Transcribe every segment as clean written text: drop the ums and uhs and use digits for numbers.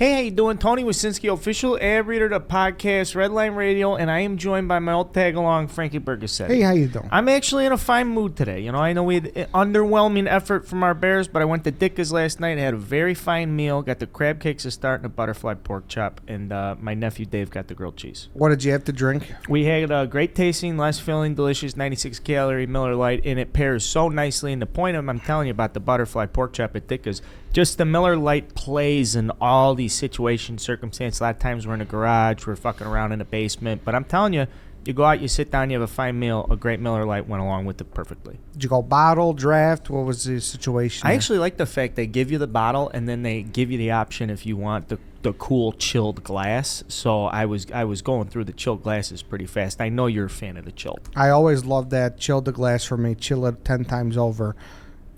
Hey, how you doing? Tony Wasinski, official ad reader to podcast Redline Radio, and I am joined by my old tag-along, Frankie Bergasetti. Hey, how you doing? I'm actually in a fine mood today. You know, I know we had an underwhelming effort from our Bears, but I went to Dicka's last night, had a very fine meal, got the crab cakes to start and a butterfly pork chop, and my nephew Dave got the grilled cheese. What did you have to drink? We had a great tasting, less filling, delicious 96-calorie Miller Lite, and it pairs so nicely. And the point I'm telling you about the butterfly pork chop at Dicka's, just the Miller Lite plays in all these situations, circumstances. A lot of times we're in a garage, we're fucking around in a basement. But I'm telling you, you go out, you sit down, you have a fine meal, a great Miller Lite went along with it perfectly. Did you go bottle, draft? What was the situation? I actually like the fact they give you the bottle and then they give you the option if you want the cool chilled glass. So I was going through the chilled glasses pretty fast. I know you're a fan of the chilled. I always loved that. Chilled the glass for me. Chill it 10 times over.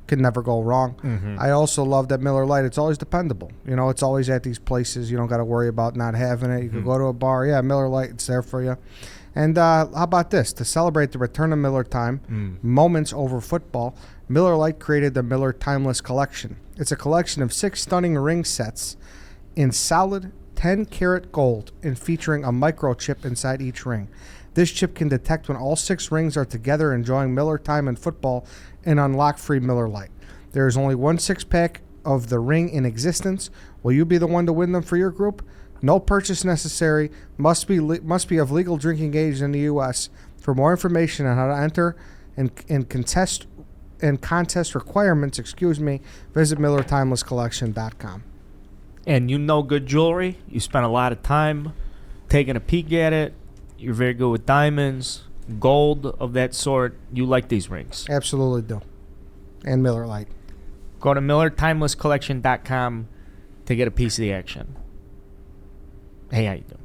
Could never go wrong. Mm-hmm. I also love that Miller Lite. It's always dependable. You know, it's always at these places. You don't got to worry about not having it. You can go to a bar. Yeah, Miller Lite, it's there for you. And how about this? To celebrate the return of Miller Time, moments over football, Miller Lite created the Miller Timeless Collection. It's a collection of 6 stunning ring sets in solid 10-karat gold and featuring a microchip inside each ring. This chip can detect when all 6 rings are together enjoying Miller Time in football and unlock free Miller Lite. There is only one 6-pack of the ring in existence. Will you be the one to win them for your group? No purchase necessary. Must be of legal drinking age in the U.S. For more information on how to enter and contest requirements, visit MillerTimelessCollection.com. And you know good jewelry. You spent a lot of time taking a peek at it. You're very good with diamonds, gold of that sort. You like these rings. Absolutely do. And Miller Lite. Go to MillerTimelessCollection.com to get a piece of the action. Hey, how you doing?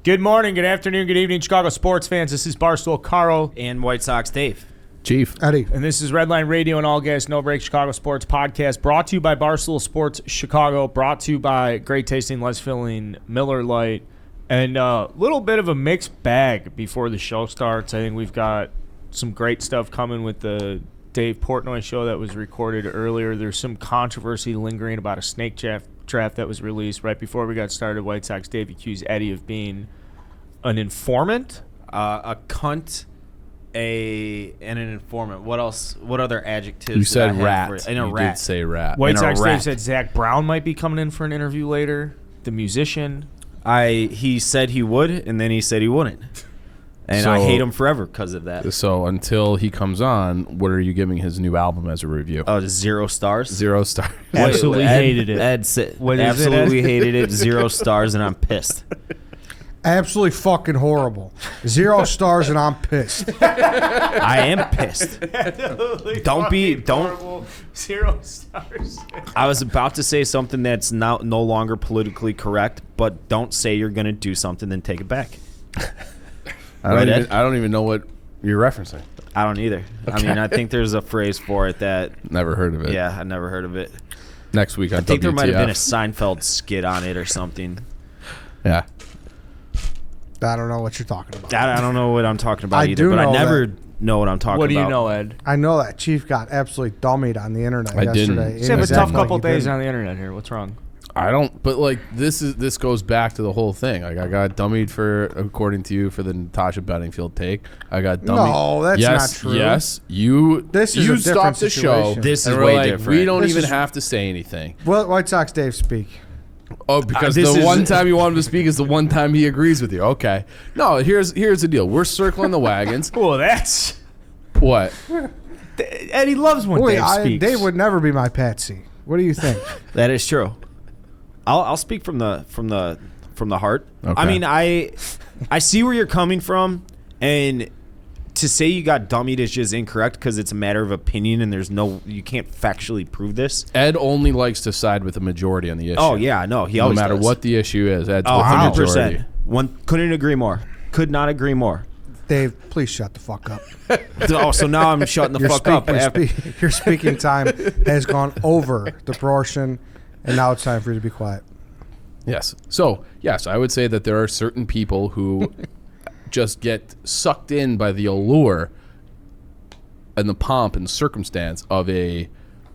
Good morning, good afternoon, good evening, Chicago sports fans. This is Barstool Caro and White Sox Dave. Chief. Eddie. And this is Redline Radio and All Gas, No Break Chicago Sports Podcast, brought to you by Barstool Sports Chicago, brought to you by great tasting, less filling Miller Lite, and a little bit of a mixed bag before the show starts. I think we've got some great stuff coming with the Dave Portnoy show that was recorded earlier. There's some controversy lingering about a snake draft that was released right before we got started. White Sox Dave accused Eddie of being an informant, a cunt, and an informant. What else? What other adjectives? You said rat. You did say rat. White Sox Dave said Zach Brown might be coming in for an interview later. The musician. He said he would, and then he said he wouldn't. And I hate him forever because of that. So until he comes on, what are you giving his new album as a review? 0 stars. 0 stars. Absolutely hated it. Absolutely hated it. 0 stars, and I'm pissed. Absolutely fucking horrible. 0 stars, and I'm pissed. I am pissed. Don't 0 stars. I was about to say something that's no longer politically correct, but don't say you're going to do something, then take it back. I don't even know what you're referencing. I don't either. Okay. I mean, I think there's a phrase for it that... Never heard of it. Yeah, I never heard of it. Next week on WTF. I think there might have been a Seinfeld skit on it or something. Yeah. I don't know what you're talking about. I don't know what I'm talking about either, but I never know what I'm talking about. What do you know, Ed? I know that Chief got absolutely dummied on the internet yesterday. He's had a tough couple days on the internet here. What's wrong? I don't, but like this goes back to the whole thing. Like I got dummied for, according to you, for the Natasha Bedingfield take. I got dummied. No, that's not true. Yes, you. This is you a different stopped the situation. show. This is way different. We don't even have to say anything. Well, White Sox Dave, speak. Oh, because the one time you want him to speak is the one time he agrees with you. Okay. No, here's the deal. We're circling the wagons. Well, that's what. Eddie loves when Dave speaks. Dave would never be my patsy. What do you think? That is true. I'll speak from the heart. Okay. I mean, I see where you're coming from, and to say you got dummied is just incorrect because it's a matter of opinion, and you can't factually prove this. Ed only likes to side with the majority on the issue. Oh yeah, no, he always no matter does. what the issue is. Ed's with the 100%. Couldn't agree more. Could not agree more. Dave, please shut the fuck up. So now I'm shutting the fuck up. Your speaking time has gone over the proportion, and now it's time for you to be quiet. Yes. So, yes, I would say that there are certain people who just get sucked in by the allure and the pomp and circumstance of a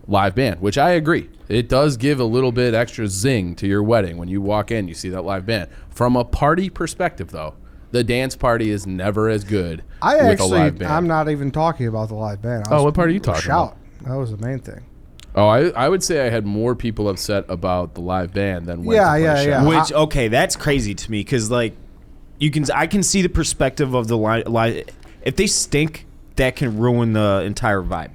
live band, which I agree. It does give a little bit extra zing to your wedding when you walk in, you see that live band. From a party perspective, though, the dance party is never as good with a live band. I'm not even talking about the live band. What part are you talking about? Shout. That was the main thing. Oh, I would say I had more people upset about the live band than went to play Shout. Which, okay, that's crazy to me because, like, I can see the perspective of the live. If they stink, that can ruin the entire vibe.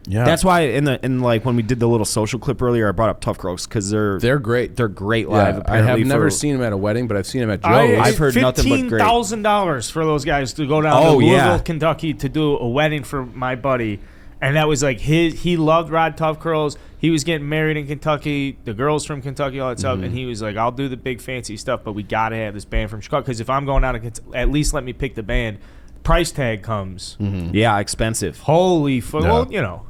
Yeah, that's why in like when we did the little social clip earlier, I brought up Tough Crooks because they're great. They're great live. I have never seen them at a wedding, but I've seen them at Joe's. I've heard nothing but great. $15,000 for those guys to go down to Louisville, Kentucky, to do a wedding for my buddy, and that was like he loved Rod Tough Curls. He was getting married in Kentucky. The girls from Kentucky, all that stuff, and he was like, "I'll do the big fancy stuff, but we gotta have this band from Chicago because if I'm going down to at least let me pick the band." Price tag comes. Yeah, expensive. Holy fuck! Yeah. Well, you know.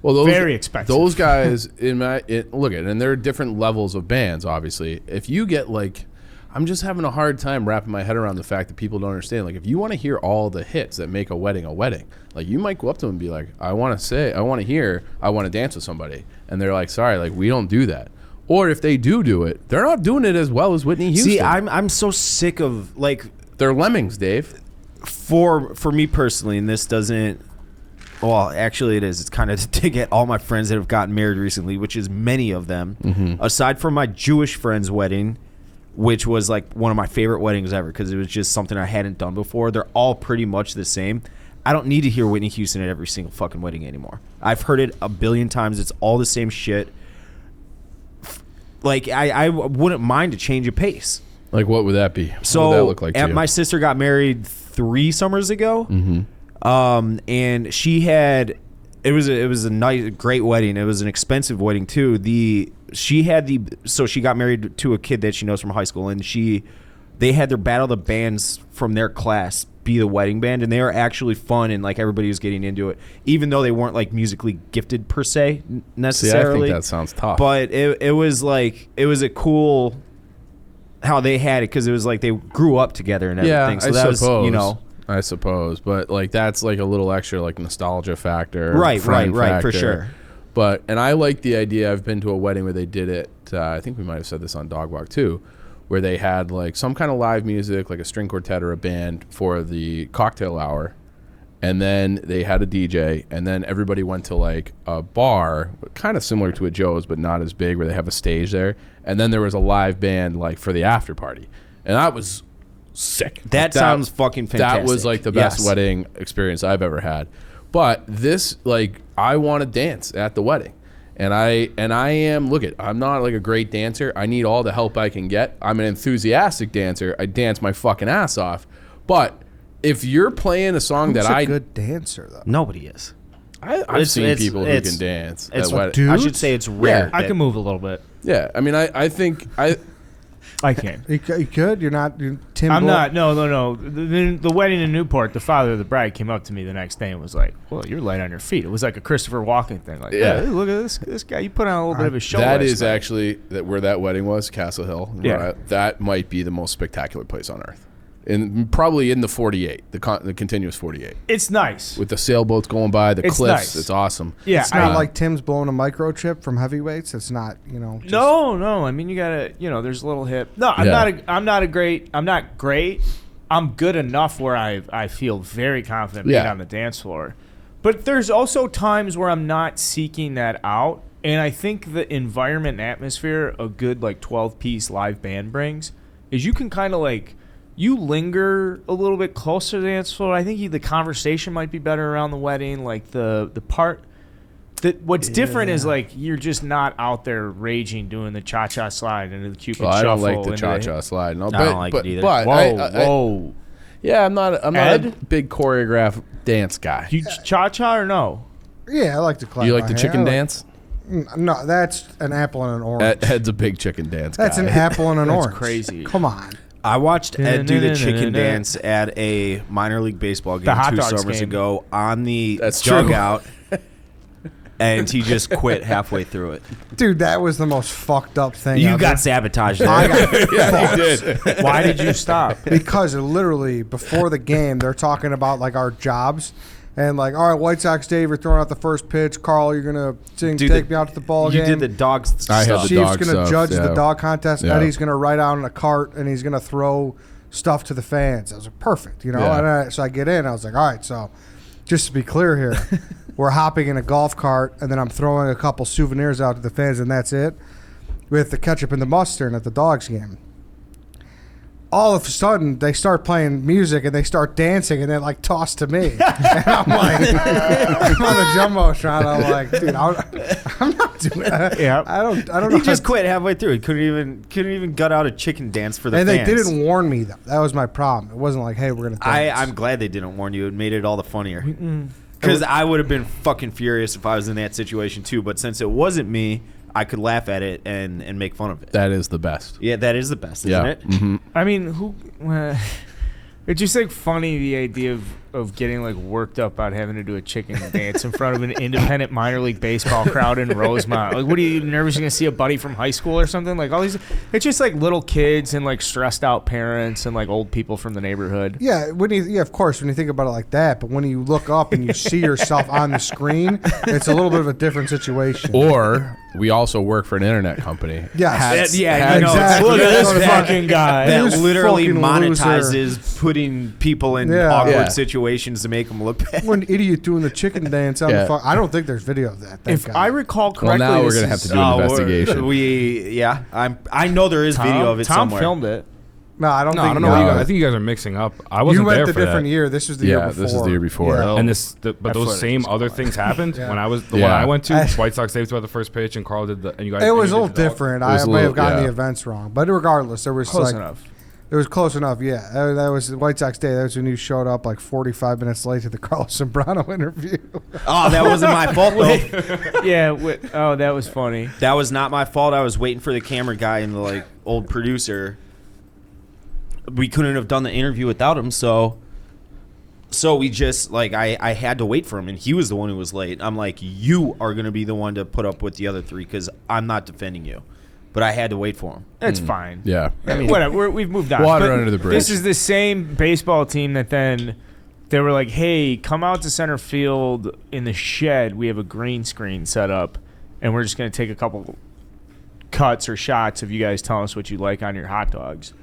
Well, very expensive. Those guys, look at, and there are different levels of bands. Obviously, if you get like, I'm just having a hard time wrapping my head around the fact that people don't understand. Like, if you want to hear all the hits that make a wedding, like you might go up to them and be like, I want to dance with somebody, and they're like, sorry, like we don't do that. Or if they do it, they're not doing it as well as Whitney Houston. See, I'm so sick of like they're lemmings, Dave. For me personally, and this doesn't. Well, actually, it is. It's kind of to get all my friends that have gotten married recently, which is many of them. Aside from my Jewish friend's wedding, which was like one of my favorite weddings ever because it was just something I hadn't done before. They're all pretty much the same. I don't need to hear Whitney Houston at every single fucking wedding anymore. I've heard it a billion times. It's all the same shit. Like, I wouldn't mind a change of pace. Like, what would that be? So, what would that look like to you? My sister got married 3 summers ago. And she had it was a nice, great wedding. It was an expensive wedding too. She got married to a kid that she knows from high school, and they had their battle of the bands from their class be the wedding band, and they were actually fun, and like everybody was getting into it, even though they weren't like musically gifted per se necessarily. See, I think that sounds tough. But it was a cool how they had it because it was like they grew up together and everything. So that was, I suppose, but like that's like a little extra like nostalgia factor, right, factor. For sure. And I like the idea. I've been to a wedding where they did it. I think we might have said this on Dog Walk too, where they had like some kind of live music, like a string quartet or a band for the cocktail hour, and then they had a DJ, and then everybody went to like a bar, kind of similar to a Joe's, but not as big, where they have a stage there, and then there was a live band like for the after party, and that was sick. That sounds fucking fantastic. That was like the best wedding experience I've ever had. But this, like, I want to dance at the wedding, and I am. Look at, I'm not like a great dancer. I need all the help I can get. I'm an enthusiastic dancer. I dance my fucking ass off. But if you're playing a song Who's a good dancer though? Nobody is. I've seen people who can dance. I should say it's rare. I can move a little bit. Yeah, I mean, I think I can. You could. You're not. Tim. I'm not. No. The wedding in Newport, the father of the bride came up to me the next day and was like, "Well, you're light on your feet." It was like a Christopher Walken thing. Like, yeah, hey, look at this guy. You put on a little bit of a show. That is actually where that wedding was, Castle Hill. Yeah, that might be the most spectacular place on earth. Probably in the 48, the continuous 48. It's nice with the sailboats going by, the cliffs. Nice. It's awesome. Yeah, it's not like Tim's blowing a microchip from heavyweights. It's not, No. I mean, you gotta, there's a little hip. No, I'm not great. I'm good enough where I feel very confident being on the dance floor. But there's also times where I'm not seeking that out, and I think the environment and atmosphere a good like 12-piece live band brings is you can kind of like. You linger a little bit closer to the dance floor. I think the conversation might be better around the wedding. Like the part that what's different is like you're just not out there raging doing the cha-cha slide and the Cupid shuffle. I don't like the cha-cha slide. No, I don't like it either. But whoa. Yeah, I'm not a big choreographed dance guy. You cha-cha or no? Yeah, I like to clap. You like the chicken dance? No, that's an apple and an orange. Ed's a big chicken dance guy. That's an apple and an orange. That's crazy. Come on. I watched Ed do the chicken dance at a minor league baseball game 2 summers ago on the dugout, and he just quit halfway through it. Dude, that was the most fucked up thing You ever. got sabotaged there. I got yeah, he did. Why did you stop? Because literally before the game, they're talking about like our jobs, And like, all right, White Sox Dave, you're throwing out the first pitch. Carl, you're gonna sing Dude, "Take Me Out to the Ball Game." You did the dog stuff. I had the Chief's dog gonna stuff, judge the yeah. dog contest. Yeah. Eddie's gonna ride out in a cart and he's gonna throw stuff to the fans. I was like, perfect, Yeah. And so I get in. I was like, all right, so just to be clear here, we're hopping in a golf cart and then I'm throwing a couple souvenirs out to the fans and that's it, with the ketchup and the mustard at the Dogs game. All of a sudden, they start playing music and they start dancing and they like toss to me. And I'm like, I'm on the jumbotron. I'm like, dude, I'm not doing that. Yeah. I don't know. He just quit halfway through. He couldn't even gut out a chicken dance for the And fans. they didn't warn me though. That was my problem. It wasn't like, hey, we're gonna dance. I'm glad they didn't warn you. It made it all the funnier. Because I would have been fucking furious if I was in that situation too. But since it wasn't me, I could laugh at it and make fun of it. That is the best. Yeah, that is the best, isn't Yeah. it? Mm-hmm. I mean, it's just like funny the idea of getting like worked up about having to do a chicken dance in front of an independent minor league baseball crowd in Rosemont. Like, what are you nervous you're gonna see a buddy from high school or something? Like all these, it's just like little kids and like stressed out parents and like old people from the neighborhood. Yeah, of course, when you think about it like that, but when you look up and you see yourself on the screen, it's a little bit of a different situation. Or we also work for an internet company. Yes. Yeah, you know, exactly. Look at this That's fucking guy. that Who's literally fucking monetizes putting people in Yeah. awkward Yeah. situations to make them look bad. One idiot doing the chicken dance on Yeah. the I don't think there's video of that. Thank If God. I recall Well, correctly, now we're this gonna have is- to do an investigation. I know there is video of it Tom somewhere. filmed it. No, I don't No, think I don't know. What you No. guys, I think you guys are mixing up. I wasn't you went there the for different that. year. This was the year Yeah, before. this is the year before. Yeah. And That but those footage same is other things happened Yeah. when I was the Yeah. one I went to. I- White Sox Dave threw out the first pitch, and Carl did and you guys. It was a you little did the dog. different. It was I a may have little- gotten yeah. the events wrong, but regardless, there was Close like enough. it was close enough. Yeah, that was White Sox Day. That was when you showed up like 45 minutes late to the Carlos Zambrano interview. Oh, that wasn't my fault though. Yeah. Oh, that was funny. That was not my fault. I was waiting for the camera guy and the like old producer. We couldn't have done the interview without him, so we just like I had to wait for him, and he was the one who was late. I'm like, you are gonna be the one to put up with the other three because I'm not defending you, but I had to wait for him. It's fine. Yeah. I mean, whatever. We've moved on. Water But under the bridge. This is the same baseball team that then they were like, "Hey, come out to center field in the shed. We have a green screen set up, and we're just going to take a couple cuts or shots of you guys telling us what you like on your hot dogs."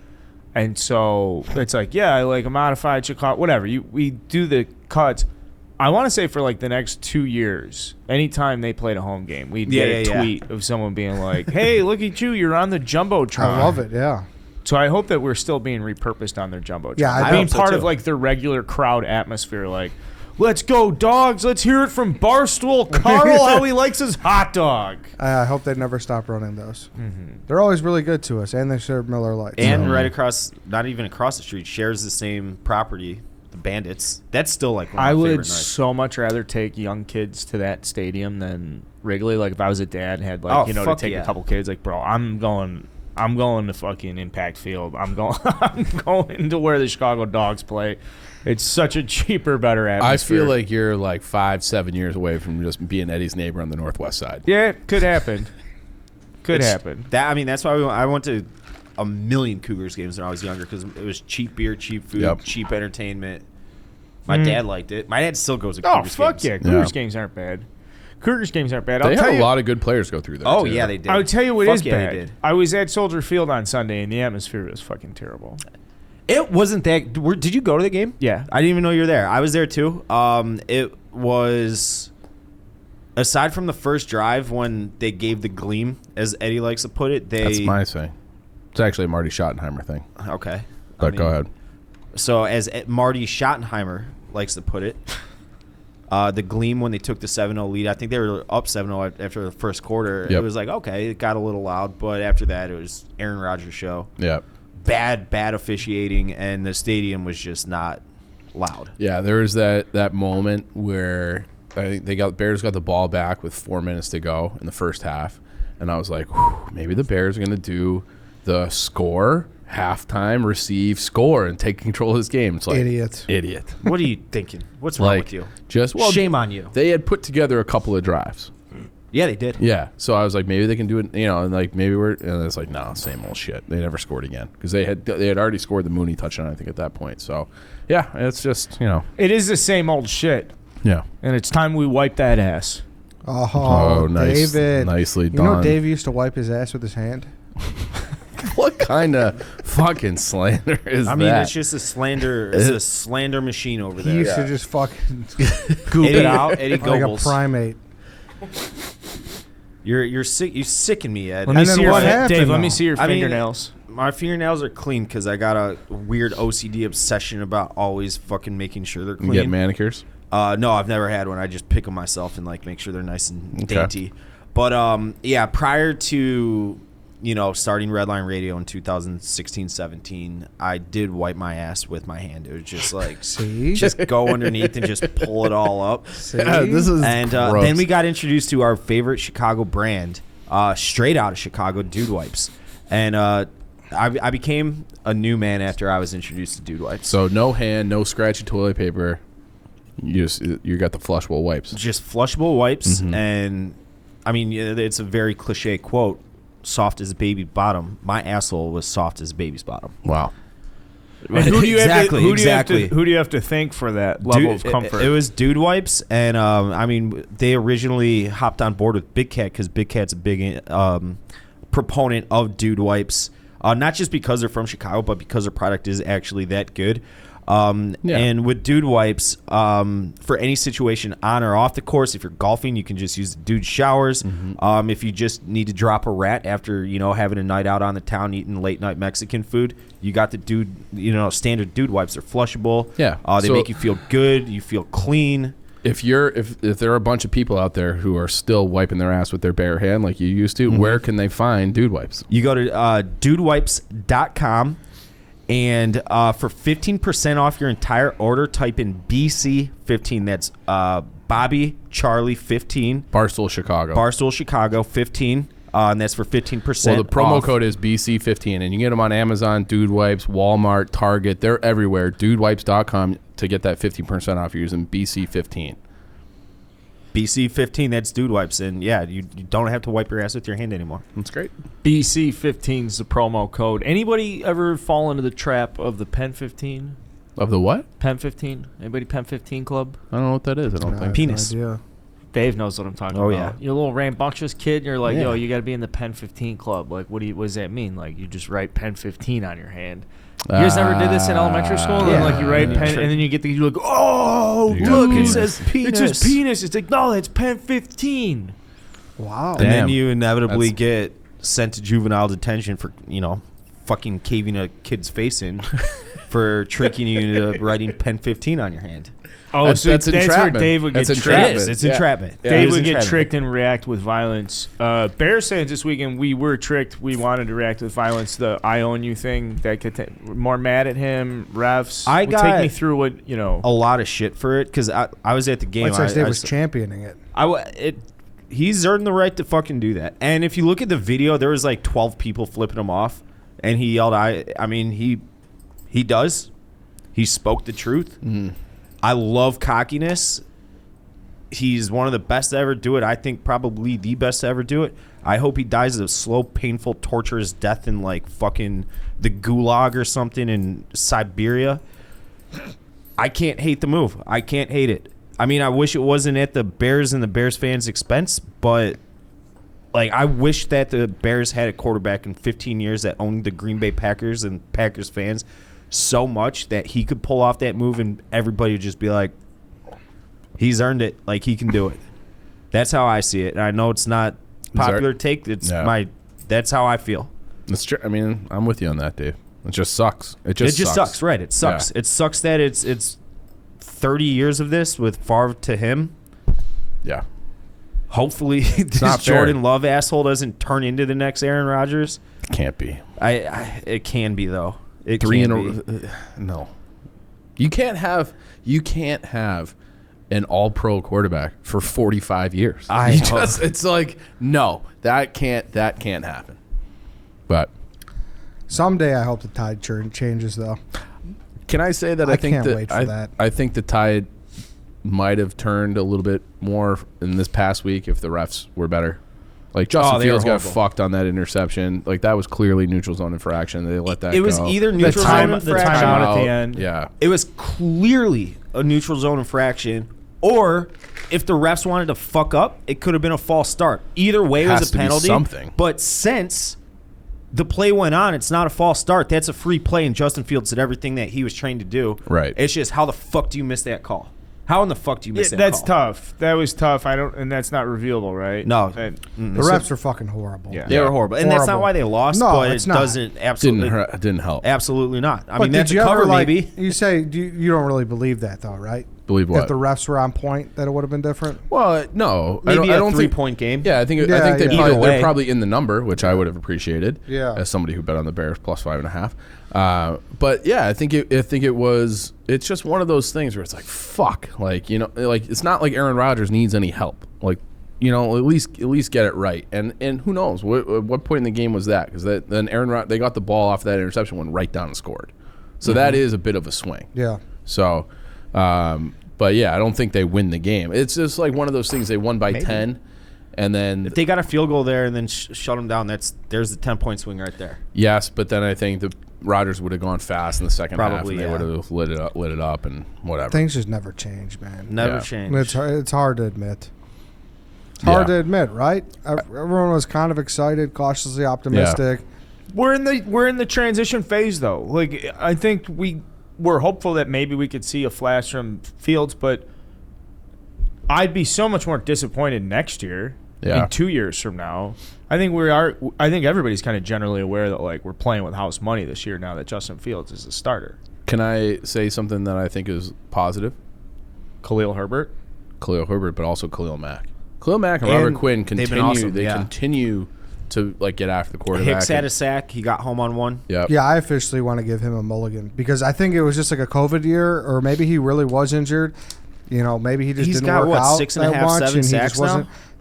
And so it's like, yeah, I like a modified Chicago, whatever. We do the cuts. I want to say for like the next 2 years, anytime they played a home game, we'd get a tweet of someone being like, "Hey, look at you! You're on the jumbotron." I love it. Yeah. So I hope that we're still being repurposed on their jumbotron. Yeah, I being hope so, part too. of like their regular crowd atmosphere. Like, let's go Dogs! Let's hear it from Barstool Carl how he likes his hot dog. I hope they never stop running those. They're always really good to us, and they serve Miller Lights. And right across, not even across the street, shares the same property. The Bandits. That's still like one I of my would favorite nights. so much rather take young kids to that stadium than Wrigley. Like if I was a dad and had like Oh, to fuck take yeah. a couple kids, like bro, I'm going to fucking Impact Field. I'm going to where the Chicago Dogs play. It's such a cheaper, better I atmosphere. feel like you're like 5-7 years away from just being Eddie's neighbor on the Northwest side. yeah, it could happen. Could It's- happen. That's why I went to a million Cougars games when I was younger because it was cheap beer, cheap food, Yep. cheap entertainment. My dad liked it. My dad still goes to Oh, Cougars fuck games. yeah. Cougars Yeah. games aren't bad. Cougars games aren't bad. They I'll tell have a you, lot of good players go through there. Oh too. yeah, they did. I would tell you what Fuck is yeah, bad. they did. I was at Soldier Field on Sunday, and the atmosphere was fucking terrible. It wasn't that. Did you go to the game? Yeah. I didn't even know you were there. I was there too. It was, aside from the first drive when they gave the gleam, as Eddie likes to put it. That's my thing. It's actually a Marty Schottenheimer thing. Okay. But go ahead. So as Marty Schottenheimer likes to put it, the gleam when they took the 7-0 lead, I think they were up 7-0 after the first quarter. Yep. It was like, okay, it got a little loud, but after that it was Aaron Rodgers show. Yeah. Bad officiating, and the stadium was just not loud. Yeah, there was that moment where I think Bears got the ball back with 4 minutes to go in the first half, and I was like, whew, maybe the Bears are going to do the score, halftime, receive, score, and take control of this game. It's like Idiot. What are you thinking? What's wrong Like with you? just Shame on you. They had put together a couple of drives. Yeah, they did. Yeah, so I was like, maybe they can do it, and like maybe and it's like, no, same old shit. They never scored again because they had already scored the Mooney touchdown, I think, at that point. So, yeah, it's just It is the same old shit. Yeah. and it's time we wipe that ass. Oh, nice. David. Nicely You done. know Dave used to wipe his ass with his hand? What kind of fucking slander is that? I mean, it's just a slander. It's a slander machine over He there. used to just fucking Goop it out, Eddie like a Goebbels. primate. You're sick. You sicken me, Ed. Let me And then see your what happened, Dave. Let though? me see your I mean, fingernails. My fingernails are clean because I got a weird OCD obsession about always fucking making sure they're You clean. get manicures? No, I've never had one. I just pick them myself and like make sure they're nice and Okay. dainty. But yeah, prior to starting Redline Radio in 2016-17, I did wipe my ass with my hand. It was just like See? just go underneath and just pull it all up. See? This is And gross. then we got introduced to our favorite Chicago brand, straight out of Chicago, Dude Wipes. And I became a new man after I was introduced to Dude Wipes. So no hand, no scratchy toilet paper. You got the flushable wipes. Just flushable wipes, and I mean it's a very cliche quote: "Soft as a baby bottom." My asshole was soft as a baby's bottom. Wow. And who do you Exactly, exactly. Who do you have to thank for that level of comfort? It was Dude Wipes, and I mean they originally hopped on board with Big Cat because Big Cat's a big proponent of Dude Wipes, not just because they're from Chicago, but because their product is actually that good. And with Dude Wipes, for any situation on or off the course, if you're golfing, you can just use the Dude showers. If you just need to drop a rat after, having a night out on the town eating late night Mexican food, you got the Dude, standard Dude Wipes. They're flushable. Yeah. They So- make you feel good. You feel clean. If there are a bunch of people out there who are still wiping their ass with their bare hand like you used to, where can they find Dude Wipes? You go to dudewipes.com. And for 15% off your entire order, type in BC15. That's Bobby Charlie 15. Barstool Chicago. Barstool Chicago 15. And that's for 15%. Well, the promo off. code is BC15, and you can get them on Amazon, Dude Wipes, Walmart, Target. They're everywhere. DudeWipes.com to get that 15% off using BC15. BC15, that's Dude Wipes. And yeah, you don't have to wipe your ass with your hand anymore. That's great. BC15 is the promo code. Anybody ever fall into the trap of the Pen 15? Of the what? Pen 15? Anybody Pen 15 club? I don't know what that is. I don't I think. have Penis. No idea. Dave knows what I'm talking Oh, about. yeah. You're a little rambunctious kid, and you're like, Yeah. yo, you got to be in the Pen 15 club. Like, what does that mean? Like, you just write Pen 15 on your hand. You guys never did this in elementary school? And then, Yeah. like, you write pen, and then you get you're like, oh, You got look, it penis. says penis. It says penis. It's like, no, it's Pen 15. Wow. And then Damn. you inevitably That's- get sent to juvenile detention for, fucking caving a kid's face in for tricking you into writing Pen 15 on your hand. Oh, That's so that's where entrapment. Dave would get That's tricked. entrapment. It's Yeah. entrapment. Yeah. Dave It is would get entrapment. tricked and react with violence. Bears fans this weekend, we were tricked. We wanted to react with violence. The I own you thing, that could more mad at him. Refs. I Well, got take me through what a lot of shit for it because I was at the game. White Sox Dave I was championing it. he's earned the right to fucking do that. And if you look at the video, there was like 12 people flipping him off, and he yelled, I mean, he does. He spoke the truth. I love cockiness. He's one of the best to ever do it. I think probably the best to ever do it. I hope he dies a slow, painful, torturous death in like fucking the gulag or something in Siberia. I can't hate the move. I can't hate it. I mean, I wish it wasn't at the Bears and the Bears fans' expense, but like I wish that the Bears had a quarterback in 15 years that owned the Green Bay Packers and Packers fans so much that he could pull off that move and everybody would just be like, he's earned it. Like he can do it. That's how I see it. And I know it's not popular take. It's that's how I feel. That's true. I mean, I'm with you on that, Dave. It just sucks. It just sucks. Right. It sucks. Yeah. It sucks that it's 30 years of this with Favre to him. Yeah. Hopefully this not fair. Jordan Love asshole doesn't turn into the next Aaron Rodgers. It can't be. It can be though. It Three in can a be. no. You can't have an all-pro quarterback for 45 years. It's like no, that can't happen. But Someday I hope the tide changes, though. can I say that I I think can't that wait for I, that. I think the tide might have turned a little bit more in this past week if the refs were better. Like Justin they were Fields got horrible. fucked on that interception. Like that was clearly neutral zone infraction. They let that It was go. either neutral zone the infraction. timeout at the end. Yeah. It was clearly a neutral zone infraction Or if the refs wanted to fuck up, it could have been a false start. Either way Has was a to be penalty. something. But since the play went on, it's not a false start. That's a free play, and Justin Fields did everything that he was trained to do. Right. It's just how the fuck do you miss that call? How in the fuck do you miss that That's call? tough. That was tough. And that's not revealable, right? No. And- The refs are fucking horrible. Yeah. They were horrible. And that's not Horrible. why they lost, No, but it's it not. doesn't absolutely Didn't help. absolutely not. I But mean, did that's a you cover ever, like, maybe. you say you don't really believe that, though, right? Believe what? If the refs were on point, that it would have been different? Well, no. Maybe I a don't think 3-point game. Yeah, I think Yeah, they yeah. Either way. they're probably in the number, which I would have appreciated. Yeah. As somebody who bet on the Bears plus 5.5. But yeah, I think it was. It's just one of those things where it's like fuck, like like it's not like Aaron Rodgers needs any help. Like at least get it right. And who knows what point in the game was that? Because then they got the ball off that interception, went right down and scored. So that is a bit of a swing. Yeah. So. But yeah, I don't think they win the game. It's just like one of those things. They won by 10, and then If they got a field goal there and then shut them down, there's the 10-point swing right there. yes, but then I think the Rodgers would have gone fast in the second half, Probably, and they yeah. would have lit it up, and whatever. Things just never change, man. Never Yeah. changed. It's hard to admit. It's hard Yeah. to admit, right? Everyone was kind of excited, cautiously optimistic. We're in the transition phase though. Like I think we're hopeful that maybe we could see a flash from Fields, but I'd be so much more disappointed next year. Yeah. In 2 years from now. I think everybody's kind of generally aware that like we're playing with house money this year now that Justin Fields is the starter. Can I say something that I think is positive? Khalil Herbert. Khalil Herbert, but also Khalil Mack. Khalil Mack and Robert And Quinn they've been continue. awesome, They yeah. continue to like get after the quarterback. Hicks had a sack. He got home on one. Yep. Yeah, I officially want to give him a mulligan because I think it was just like a COVID year, or maybe he really was injured. Maybe he just He's didn't got, work what, out 6.5, that much, 7 and he sacks just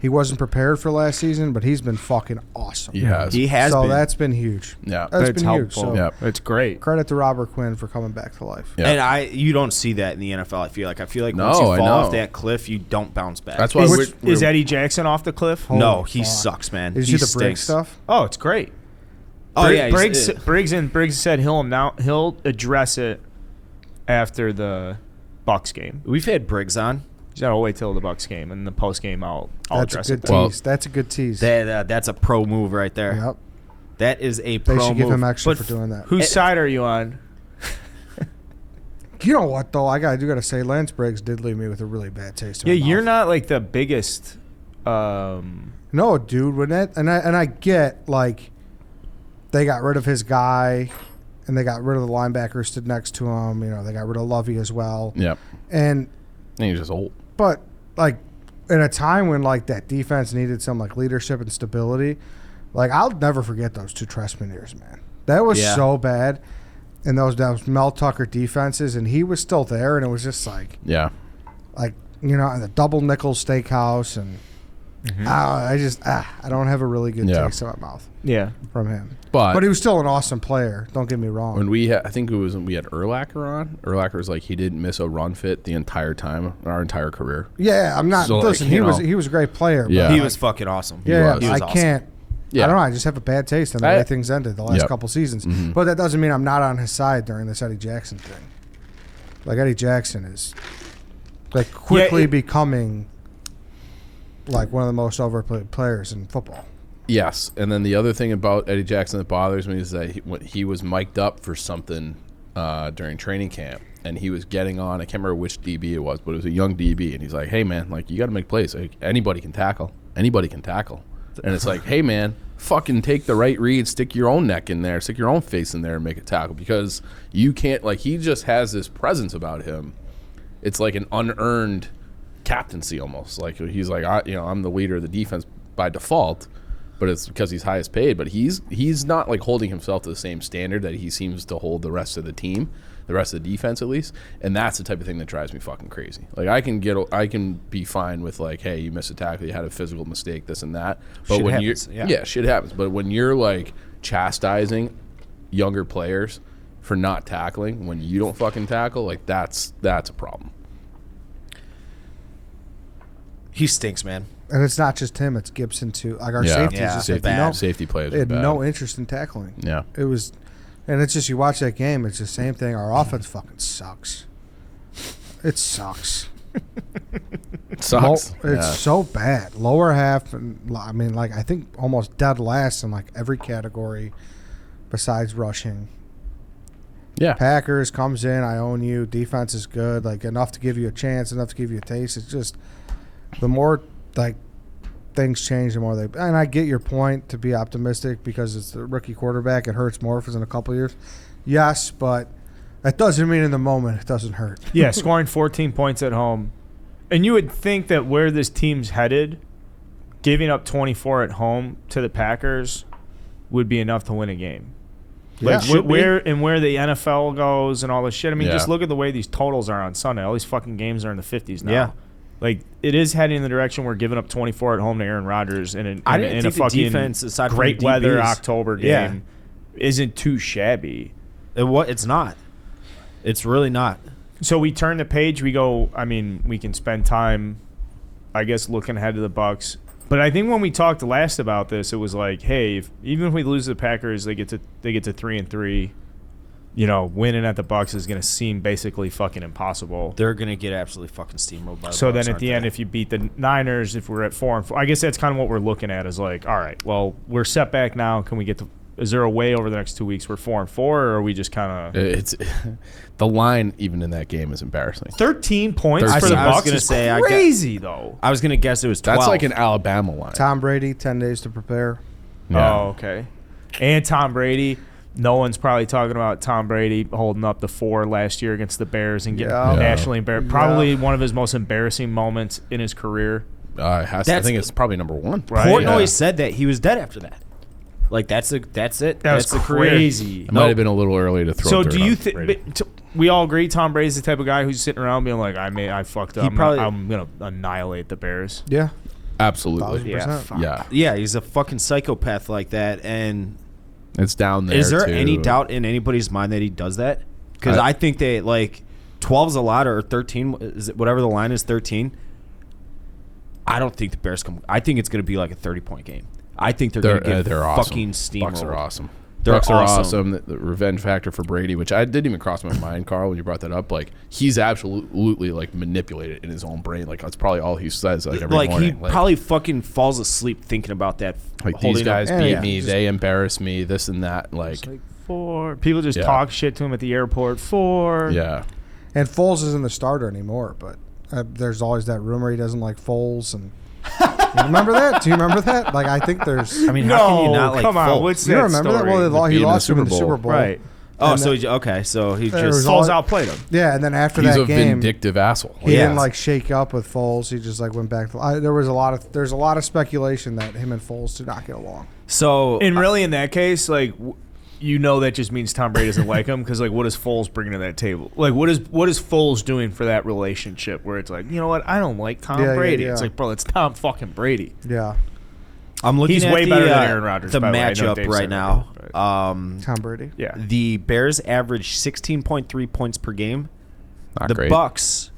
wasn't prepared for last season. But he's been fucking awesome. He has. He has so been. that's been huge. Yeah. That's It's been huge. helpful. So Yep. It's great. credit to Robert Quinn for coming back to life. Yeah. And you don't see that in the NFL. I feel like once you No, fall I off know. that cliff, you don't bounce back. That's why Is Eddie Jackson off the cliff? no, Holy he fuck. sucks, man. Did He you see the Briggs stinks. stuff? Oh, it's great. Oh yeah, Briggs said he'll address it after the Bucks game. we've had Briggs on. He's gotta wait till the Bucks game and the post game. I'll That's address a it. good then. Well- tease. That's a good tease. That's a pro move right there. Yep. That is a They pro should give move. him extra But for doing that. Whose side are you on? You know what though? I gotta say, Lance Briggs did leave me with a really bad taste. In Yeah, my you're mouth. not like the biggest. No, dude. When that and I get like they got rid of his guy, and they got rid of the linebacker who stood next to him. They got rid of Lovey as well. Yep. And And he's just old. but like in a time when like that defense needed some like leadership and stability, like I'll never forget those 2 Trestman years, man. That was Yeah. so bad. And those Mel Tucker defenses, and he was still there, and it was just like Yeah. and the double nickel steakhouse, and I don't have a really good Yeah. taste in my mouth Yeah. from him. But But he was still an awesome player. Don't get me wrong. when I think it was when we had Urlacher on. Urlacher was like he didn't miss a run fit the entire time, our entire career. Yeah, I'm not. So, like, listen, he was a great player. Yeah. but He was fucking awesome. Yeah, He was I awesome. can't. Yeah. I don't know. I just have a bad taste in the way things ended the last Yep. couple seasons. Mhm. But that doesn't mean I'm not on his side during this Eddie Jackson thing. Like Eddie Jackson is like quickly becoming like one of the most overplayed players in football. Yes, and then the other thing about Eddie Jackson that bothers me is that he was mic'd up for something during training camp, and he was getting on. I can't remember which DB it was, but it was a young DB, and he's like, "Hey man, like you got to make plays. Like, anybody can tackle. Anybody can tackle." And it's like, "Hey man, fucking take the right read, stick your own neck in there, stick your own face in there, and make a tackle because you can't." Like he just has this presence about him. It's like an unearned captaincy almost. Like he's like, I'm the leader of the defense by default. But it's because he's highest paid. But he's not like holding himself to the same standard that he seems to hold the rest of the team, the rest of the defense at least. And that's the type of thing that drives me fucking crazy. Like I can be fine with like, hey, you missed a tackle, you had a physical mistake, this and that. But Shit when happens, you're yeah. shit happens. But when you're like chastising younger players for not tackling when you don't fucking tackle, like that's a problem. He stinks, man. And it's not just him; it's Gibson too. Like our Yeah. safeties, Yeah. just Safety- like, Safety players they had are bad. no interest in tackling. Yeah. It was, and it's just you watch that game. It's the same thing. Our offense fucking sucks. It sucks. It sucks. It's so bad. Lower half, and I mean, like I think almost dead last in like every category besides rushing. Yeah. Packers comes in, I own you. Defense is good, like enough to give you a chance, enough to give you a taste. It's just the more like things change, the more they. And I get your point to be optimistic because it's the rookie quarterback. It hurts more if it's in a couple years. Yes, but that doesn't mean in the moment it doesn't hurt. Yeah, scoring 14 points at home. And you would think that where this team's headed, giving up 24 at home to the Packers would be enough to win a game. Like where the NFL goes and all this shit. I mean, just look at the way these totals are on Sunday. All these fucking games are in the 50s now. Yeah. Like, it is heading in the direction where giving up 24 at home to Aaron Rodgers in a fucking defense, aside great from weather DBs, October game isn't too shabby. It's not. It's really not. So we turn the page. We go, I mean, we can spend time, I guess, looking ahead to the Bucs. But I think when we talked last about this, it was like, hey, even if we lose to the Packers, they get to 3-3. You know, winning at the Bucs is going to seem basically fucking impossible. They're going to get absolutely fucking steamrolled by the So Bucs, then at the end, if you beat the Niners, if we're at 4-4, I guess that's kind of what we're looking at is like, all right, well, we're set back now. Can we get to – is there a way over the next 2 weeks we're 4-4, or are we just kind of – It's the line even in that game is embarrassing. 13 points for the Bucs is crazy, though. I was going to guess it was 12. That's like an Alabama line. Tom Brady, 10 days to prepare. Yeah. Oh, okay. And Tom Brady – no one's probably talking about Tom Brady holding up the 4 last year against the Bears and getting nationally embarrassed. Probably one of his most embarrassing moments in his career. I think it's probably number 1. Right? Portnoy said that he was dead after that. Like, that's it. That's was crazy. It might have been a little early to throw. So do you think we all agree Tom Brady's the type of guy who's sitting around being like, I fucked up. I'm going to annihilate the Bears. Yeah. Absolutely. Yeah, he's a fucking psychopath like that, and it's down there. Is there too. any doubt in anybody's mind that he does that? Because I think they, like, 12's a lot, or 13, is it whatever the line is, 13. I don't think the Bears come. I think it's going to be like a 30-point game. I think they're going to get fucking steamrolled. Bucs are awesome. They're Bucs are awesome. The revenge factor for Brady, which I didn't even cross my mind, Carl, when you brought that up. Like, he's absolutely like manipulated in his own brain. Like, that's probably all he says. Like every morning. He probably fucking falls asleep thinking about that. Like, these guys beat me, they embarrass me, this and that. Like 4. People just talk shit to him at the airport. 4. Yeah. And Foles isn't the starter anymore, but there's always that rumor he doesn't like Foles and. You remember that? Do you remember that? Like, I think there's. I mean, how can you not like come on, Foles? what's you that remember story? that? Well, he lost him in the Super Bowl, right? Oh, so he just Foles outplayed him. Yeah, and then after he's that a game, vindictive asshole. he didn't like shake up with Foles. He just like went back. There's a lot of speculation that him and Foles did not get along. So, and really, in that case, like. You know that just means Tom Brady doesn't like him because, like, what is Foles bringing to that table? Like, what is Foles doing for that relationship where it's like, you know what, I don't like Tom Brady. It's like, bro, it's Tom fucking Brady. Yeah. I'm looking He's at way better than Aaron Rodgers. The by matchup the way. right now. Tom Brady. Yeah. The Bears average 16.3 points per game. Not great. The Bucs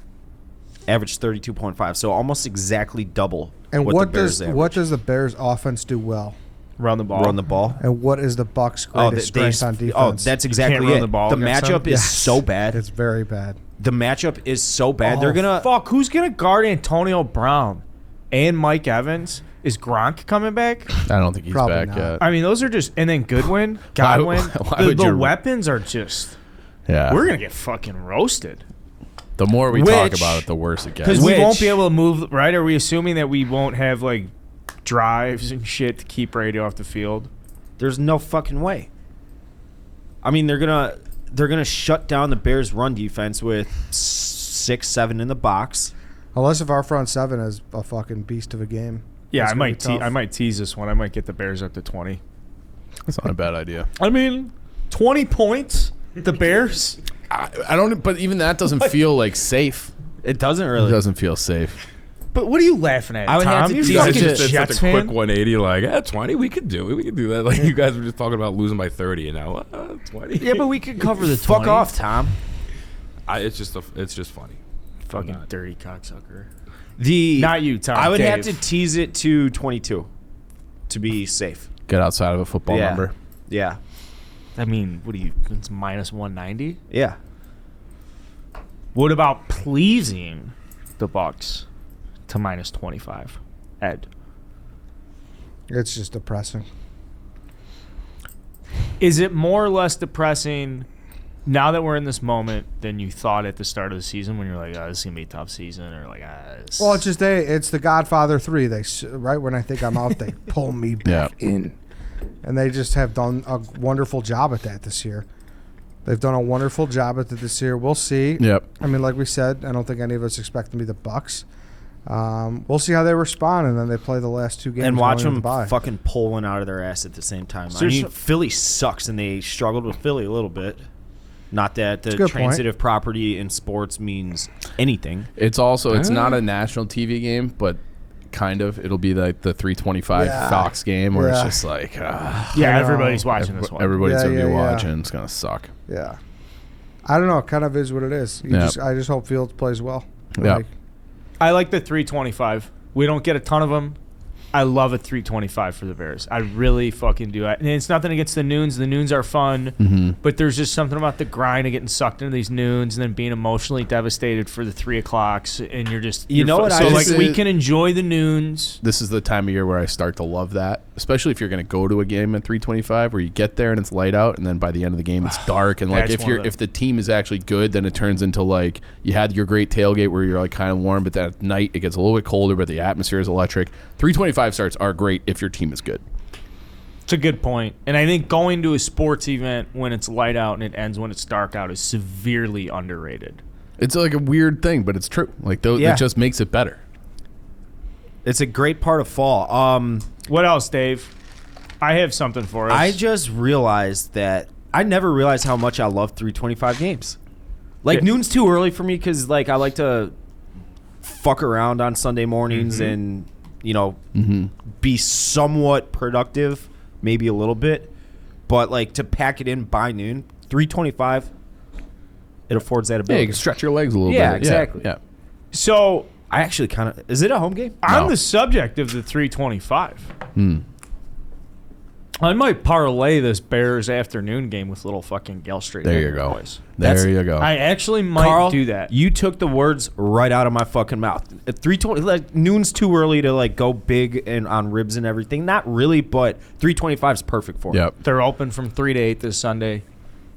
average 32.5, so almost exactly double. And what does the Bears offense do well? Run the ball. And what is the Bucs' greatest strength on defense? Oh, that's exactly run it. the ball The against matchup them? is so bad. It's very bad. The matchup is so bad. They're gonna Who's gonna guard Antonio Brown and Mike Evans? Is Gronk coming back? I don't think he's Probably back not. yet. I mean, those are just and then Godwin. The weapons are just. Yeah. We're gonna get fucking roasted. The more we talk about it, the worse it gets. Because we won't be able to move. Right? Are we assuming that we won't have like drives and shit to keep Brady off the field? There's no fucking way. I mean, they're gonna shut down the Bears' run defense with 6-7 in the box. Unless if our front seven is a fucking beast of a game. Yeah, I might tease this one. I might get the Bears up to 20. That's not a bad idea. I mean, 20 points. The Bears. I don't. But even that doesn't feel like safe. It doesn't really. It doesn't feel safe. But what are you laughing at? I would Tom? have to You tease fucking it. It's Jets a fan? quick 180, like, 20, we could do it. We could do that. Like, you guys were just talking about losing by 30, and now, 20? Yeah, but we could cover the 20. Fuck off, Tom. It's just funny. Fucking dirty cocksucker. Not you, Tom. I would Dave. have to tease it to 22 to be safe. Get outside of a football number. Yeah. I mean, what do you? It's minus 190. Yeah. What about pleasing the Bucs to -25. Ed. It's just depressing. Is it more or less depressing now that we're in this moment than you thought at the start of the season when you're like, oh, this is going to be a tough season? Or like, Well, it's just it's the Godfather 3. Right when I think I'm out, they pull me back in. And they just have done a wonderful job at that this year. They've done a wonderful job at it this year. We'll see. Yep. I mean, like we said, I don't think any of us expect them to be the Bucks. We'll see how they respond, and then they play the last 2 games. And watch them bye. fucking pull one out of their ass at the same time. So I mean, Philly sucks, and they struggled with Philly a little bit. Not that the transitive property in sports means anything. It's also it's not a national TV game, but kind of. It'll be like the 325 Fox game where it's just like everybody's watching this one. Everybody's gonna be watching. It's gonna suck. Yeah, I don't know. It kind of is what it is. I just hope Fields plays well. Yeah. I like the 325. We don't get a ton of them. I love a 325 for the Bears. I really fucking do. And it's nothing against the noons. The noons are fun, but there's just something about the grind of getting sucked into these noons and then being emotionally devastated for the 3 o'clocks. And you're just, you know what? So like we can enjoy the noons. This is the time of year where I start to love that, especially if you're going to go to a game at 325 where you get there and it's light out, and then by the end of the game it's dark. And like if the team is actually good, then it turns into like you had your great tailgate where you're like kind of warm, but then at night it gets a little bit colder, but the atmosphere is electric. 325 starts are great if your team is good. It's a good point. And I think going to a sports event when it's light out and it ends when it's dark out is severely underrated. It's like a weird thing, but it's true. Like it just makes it better. It's a great part of fall. What else, Dave? I have something for us. I just realized that I never realized how much I love 325 games. Like noon's too early for me because like I like to fuck around on Sunday mornings and be somewhat productive, maybe a little bit, but like to pack it in by noon, 325, it affords that ability. Yeah, you can stretch your legs a little bit. Yeah, exactly. Yeah. So I actually kind of, is it a home game? On the subject of the 325, I might parlay this Bears afternoon game with little fucking Gale Street. There you go. Boys. There you go. I actually might Carl, do that. You took the words right out of my fucking mouth. At 320, like noon's too early to like go big and on ribs and everything. Not really, but 325 is perfect for me. Yep. They're open from 3 to 8 this Sunday.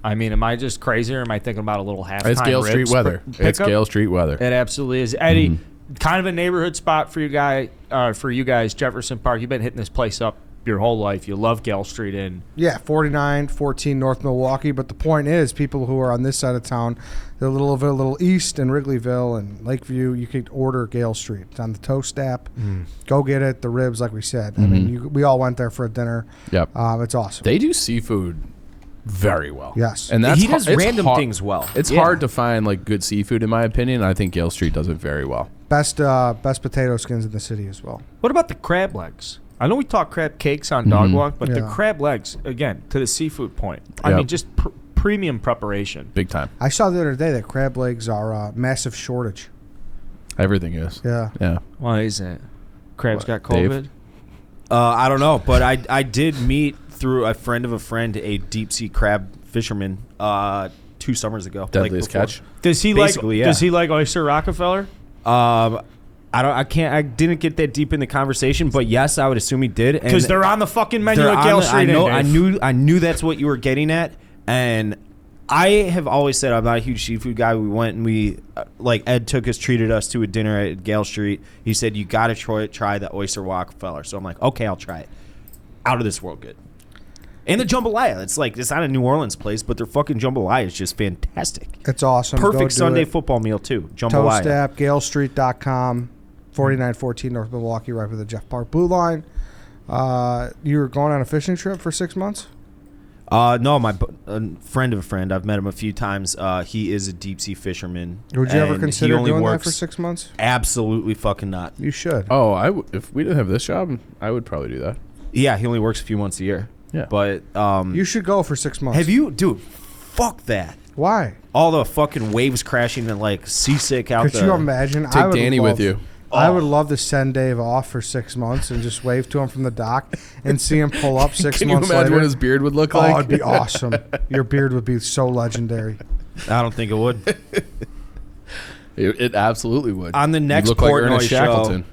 I mean, am I just crazy or am I thinking about a little halftime? It's Gale Street weather. It's Gale Street weather. It absolutely is. Eddie, kind of a neighborhood spot for you guys, Jefferson Park. You've been hitting this place up your whole life. You love Gale Street Inn. Yeah, 4914 North Milwaukee. But the point is, people who are on this side of town, they're a little east in Wrigleyville and Lakeview, you could order Gale Street. It's on the Toast app. Go get it. The ribs, like we said. I mean, we all went there for a dinner. Yep. It's awesome. They do seafood very well. Yes. And that's he does random things well. It's hard to find like good seafood in my opinion. I think Gale Street does it very well. Best potato skins in the city as well. What about the crab legs? I know we talk crab cakes on Dog Walk, but the crab legs, again, to the seafood point. I mean, just premium preparation. Big time. I saw the other day that crab legs are a massive shortage. Everything is. Yeah. Yeah. Why is it? Crabs got COVID? Dave? I don't know, but I did meet through a friend of a friend a deep sea crab fisherman 2 summers ago. Deadliest catch. Does he Does he like Oyster Rockefeller? I didn't get that deep in the conversation, but yes, I would assume he did. Because they're on the fucking menu at Gale Street. I knew that's what you were getting at, and I have always said I'm not a huge seafood guy. We went and we Ed treated us to a dinner at Gale Street. He said you got to try the Oyster Rockefeller. So I'm like, okay, I'll try it. Out of this world good. And the jambalaya. It's not a New Orleans place, but their fucking jambalaya is just fantastic. It's awesome. Perfect Sunday football meal too. Jambalaya. Toast app, GaleStreet.com, 4914 North Milwaukee, right by the Jeff Park Blue Line. You were going on a fishing trip for 6 months? No, my friend of a friend. I've met him a few times. He is a deep sea fisherman. Would you ever consider doing that for 6 months? Absolutely fucking not. You should. Oh, if we didn't have this job, I would probably do that. Yeah, he only works a few months a year. Yeah. But you should go for 6 months. Have you, dude? Fuck that. Why? All the fucking waves crashing and seasick out there. Could you imagine? Take Danny with you. I would love to send Dave off for 6 months and just wave to him from the dock and see him pull up 6 months later. Can you imagine what his beard would look like? Oh, it'd be awesome. Your beard would be so legendary. I don't think it would. It absolutely would. On the next You'd look like Portnoy Ernest show, Shackleton.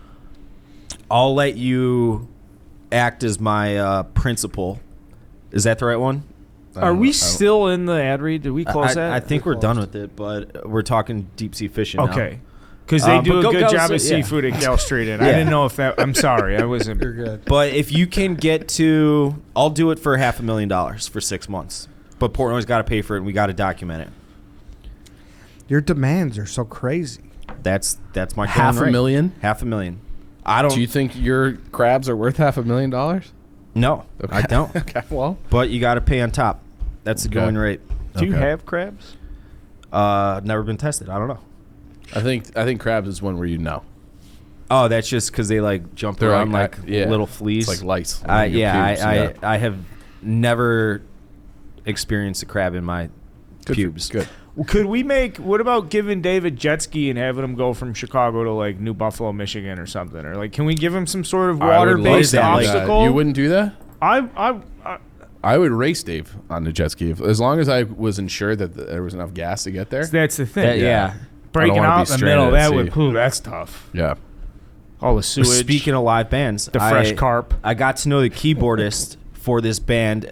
I'll let you act as my principal. Is that the right one? Are we still in the ad read? Did we close that? I think we're done with it, but we're talking deep sea fishing now. Okay. Because they do a good job of yeah. seafood at Gal Street, and I didn't know if that. I'm sorry, I wasn't. You're good. But if you can get to, I'll do it for $500,000 for 6 months. But Portnoy's got to pay for it, and we got to document it. Your demands are so crazy. That's my $500,000. $500,000. I don't. Do you think your crabs are worth $500,000? No, Okay. I don't. Okay, well. But you got to pay on top. That's the Okay. going rate. Do you Okay. have crabs? Never been tested. I don't know. I think crabs is one where you know. Oh, that's just because they like jump They're around like, like yeah. little fleas. It's like lice. I have never experienced a crab in my pubes. Good. Well, could we make? What about giving David jet ski and having him go from Chicago to like New Buffalo, Michigan, or something? Or like, can we give him some sort of I would love water-based that. Like, obstacle? You wouldn't do that? I I would race Dave on the jet ski as long as I was ensured that there was enough gas to get there. that's the thing. Yeah. Breaking wanna be out in the middle, stranded that at would. sea. Ooh, that's tough. Yeah. All the sewage. Speaking of live bands, the fresh carp. I got to know the keyboardist for this band.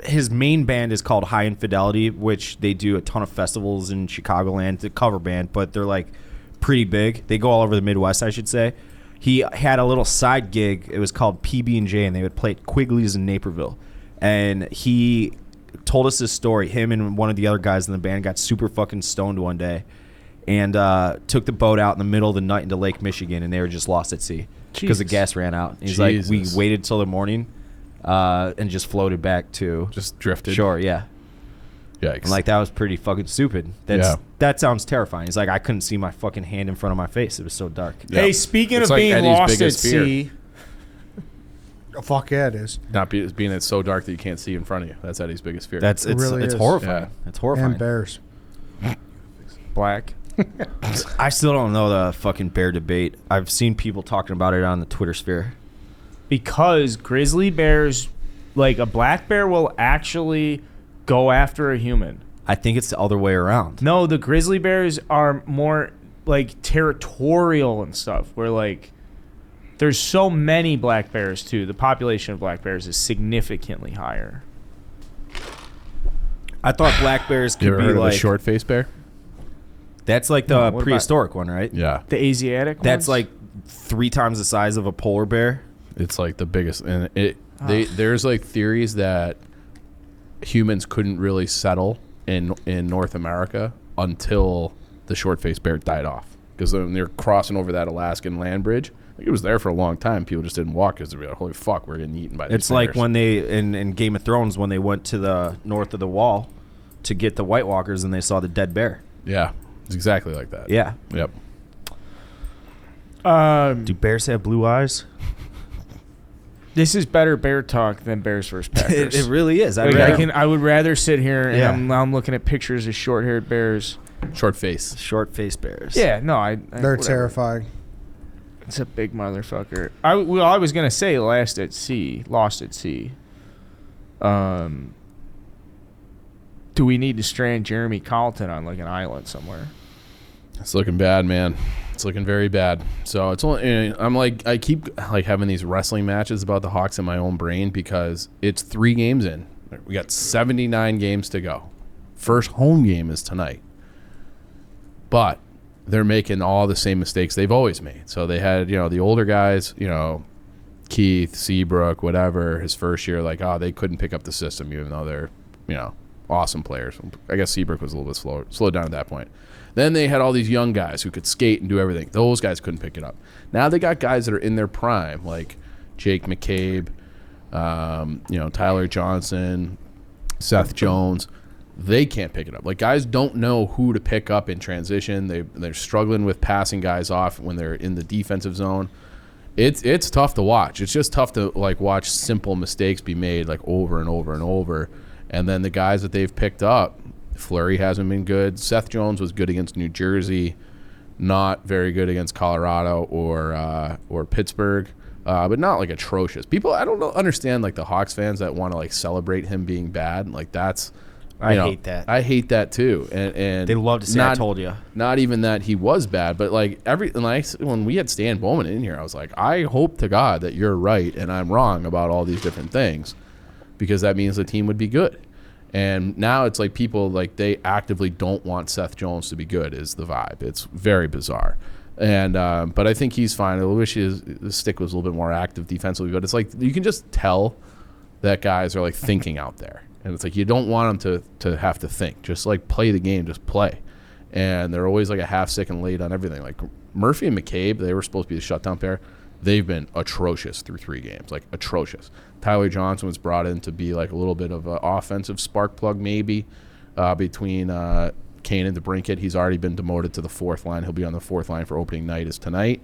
His main band is called High Infidelity, which they do a ton of festivals in Chicagoland. It's a cover band, but they're like pretty big. They go all over the Midwest, I should say. He had a little side gig. It was called PB&J, and they would play at Quigley's in Naperville. And he told us this story. Him and one of the other guys in the band got super fucking stoned one day and took the boat out in the middle of the night into Lake Michigan, and they were just lost at sea because the Jesus. gas ran out. He's like, we Jesus. waited till the morning and just floated back to Just drifted. shore. Yeah. Yikes. And like, that was pretty fucking stupid. That sounds terrifying. He's like, I couldn't see my fucking hand in front of my face. It was so dark. Yeah. Hey, speaking It's of like being Eddie's lost at biggest fear. sea, Oh, fuck yeah, it is. being it's so dark that you can't see in front of you. That's Eddie's biggest fear. It's really is. horrifying. Yeah. It's horrifying. And bears. black. I still don't know the fucking bear debate. I've seen people talking about it on the Twitter sphere. Because grizzly bears, like a black bear, will actually go after a human. I think it's the other way around. No, the grizzly bears are more like territorial and stuff. Where like there's so many black bears too. The population of black bears is significantly higher. I thought black bears you could ever be heard of like the short face bear? that's like No, the what about- prehistoric one, right? Yeah. The Asiatic That's ones? like 3 times the size of a polar bear. It's like the biggest, and there's like theories that humans couldn't really settle in North America until the short-faced bear died off, because when they're crossing over that Alaskan land bridge, like, it was there for a long time. People just didn't walk because they were like, holy fuck, we're getting eaten by these It's like bears. when they in Game of Thrones when they went to the north of the wall to get the White Walkers and they saw the dead bear. Yeah, it's exactly like that. Yeah. Yep. Do bears have blue eyes? This is better bear talk than Bears vs. Packers. It really is. Like, I would rather sit here and Yeah. I'm looking at pictures of short-haired bears. Short face. Short-faced bears. Yeah, no, They're whatever. terrifying. It's a big motherfucker. I was gonna say lost at sea. Do we need to strand Jeremy Colleton on like an island somewhere? It's looking bad, man. It's looking very bad. So it's only I keep like having these wrestling matches about the Hawks in my own brain because it's 3 games in. We got 79 games to go. First home game is tonight. But they're making all the same mistakes they've always made. So they had, the older guys, Keith, Seabrook, whatever, his first year, like, they couldn't pick up the system even though they're, awesome players. I guess Seabrook was a little bit slowed down at that point. Then they had all these young guys who could skate and do everything. Those guys couldn't pick it up. Now they got guys that are in their prime, like Jake McCabe, Tyler Johnson, Seth Jones. They can't pick it up. Like, guys don't know who to pick up in transition. They're struggling with passing guys off when they're in the defensive zone. It's tough to watch. It's just tough to like watch simple mistakes be made like over and over and over. And then the guys that they've picked up, Fleury hasn't been good. Seth Jones was good against New Jersey, not very good against Colorado or Pittsburgh, but not like atrocious. People, I don't understand like the Hawks fans that want to like celebrate him being bad. Like that's I hate that. I hate that too. And They love to say, I told you. Not even that he was bad, but like when we had Stan Bowman in here, I was like, I hope to God that you're right and I'm wrong about all these different things, because that means the team would be good. And now it's like people, like, they actively don't want Seth Jones to be good is the vibe. It's very bizarre. And but I think he's fine. I wish his stick was a little bit more active defensively, but it's like you can just tell that guys are like thinking out there. And it's like you don't want them to have to think. Just like play the game, just play. And they're always like a half second late on everything. Like Murphy and McCabe, they were supposed to be the shutdown pair. They've been atrocious through 3 games, like atrocious. Tyler Johnson was brought in to be like a little bit of an offensive spark plug maybe between Kane and DeBrincat. He's already been demoted to the 4th line. He'll be on the 4th line for opening night is tonight.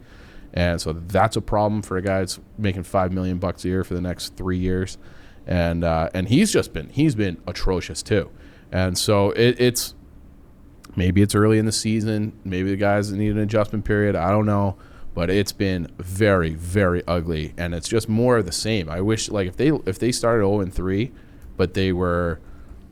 And so that's a problem for a guy that's making $5 million a year for the next 3 years. And he's been atrocious too. And so it's maybe it's early in the season. Maybe the guys need an adjustment period. I don't know. But it's been very, very ugly, and it's just more of the same. I wish, like, if they started 0-3, but they were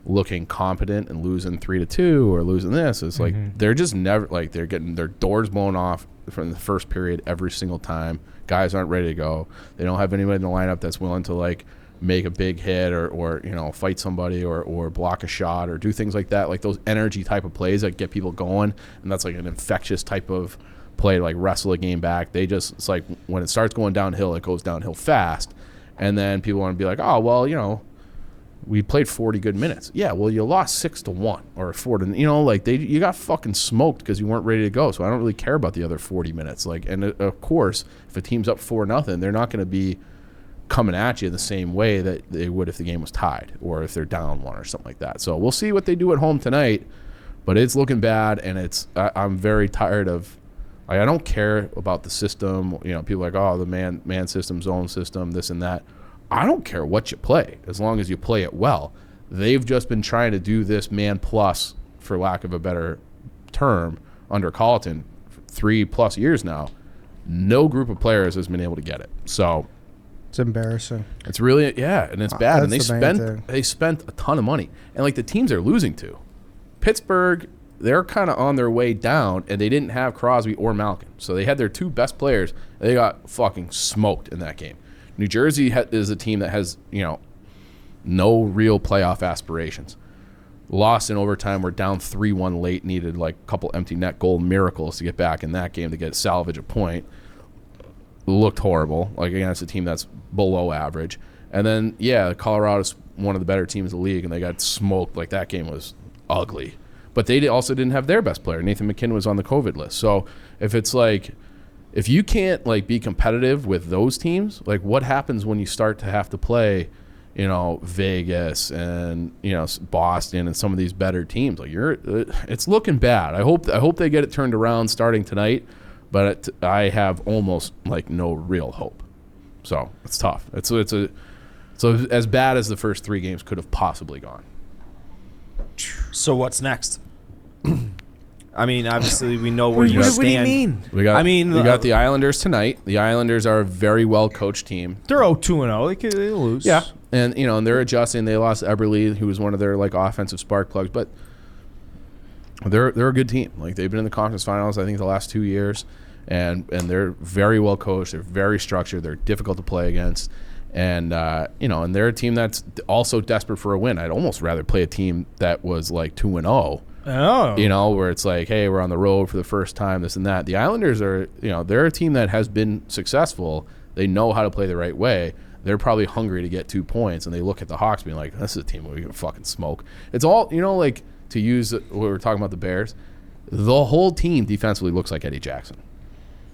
looking competent and losing 3-2 or losing this, it's like they're just never, like, they're getting their doors blown off from the first period every single time. Guys aren't ready to go. They don't have anybody in the lineup that's willing to, like, make a big hit or you know, fight somebody or block a shot or do things like that, like those energy type of plays that get people going, and that's like an infectious type of play, like wrestle a game back. It's like when it starts going downhill, it goes downhill fast, and then people want to be like, oh well, you know, we played 40 good minutes. Yeah, well, you lost 6-1 or 4-, you know, like you got fucking smoked because you weren't ready to go. So I don't really care about the other 40 minutes. Like, and of course, if a team's up 4-0, they're not going to be coming at you the same way that they would if the game was tied or if they're down 1 or something like that. So we'll see what they do at home tonight, but it's looking bad, and I'm very tired of. I don't care about the system. You know, people are like, oh, the man system, zone system, this and that. I don't care what you play as long as you play it well. They've just been trying to do this man plus, for lack of a better term, under Colleton 3+ years now. No group of players has been able to get it. So it's embarrassing. It's really, yeah, and it's bad. And They spent a ton of money. And like the teams they're losing to, Pittsburgh, they're kind of on their way down, and they didn't have Crosby or Malkin. So they had their 2 best players. They got fucking smoked in that game. New Jersey is a team that has, you know, no real playoff aspirations. Lost in overtime. We're down 3-1 late. Needed like a couple empty net goal miracles to get back in that game to salvage a point. Looked horrible, like against a team that's below average. And then, yeah, Colorado's one of the better teams in the league, and they got smoked. Like, that game was ugly. But they also didn't have their best player. Nathan McKinnon was on the COVID list. So if it's like, if you can't like be competitive with those teams, like what happens when you start to have to play, you know, Vegas and, you know, Boston and some of these better teams? Like it's looking bad. I hope they get it turned around starting tonight, but I have almost like no real hope. So it's tough. So as bad as the first 3 games could have possibly gone. So what's next? I mean, obviously we know where you stand. What do you mean? We got the Islanders tonight. The Islanders are a very well coached team. They're 0-2-0. They lose. Yeah, and you know, and they're adjusting. They lost Eberle, who was one of their like offensive spark plugs, but they're a good team. Like, they've been in the conference finals, I think, the last 2 years, and they're very well coached. They're very structured. They're difficult to play against. And, you know, and they're a team that's also desperate for a win. I'd almost rather play a team that was like 2-0. Oh. You know, where it's like, hey, we're on the road for the first time, this and that. The Islanders are, you know, they're a team that has been successful. They know how to play the right way. They're probably hungry to get 2 points, and they look at the Hawks being like, this is a team we can fucking smoke. It's all, you know, like, to use what we were talking about the Bears, the whole team defensively looks like Eddie Jackson.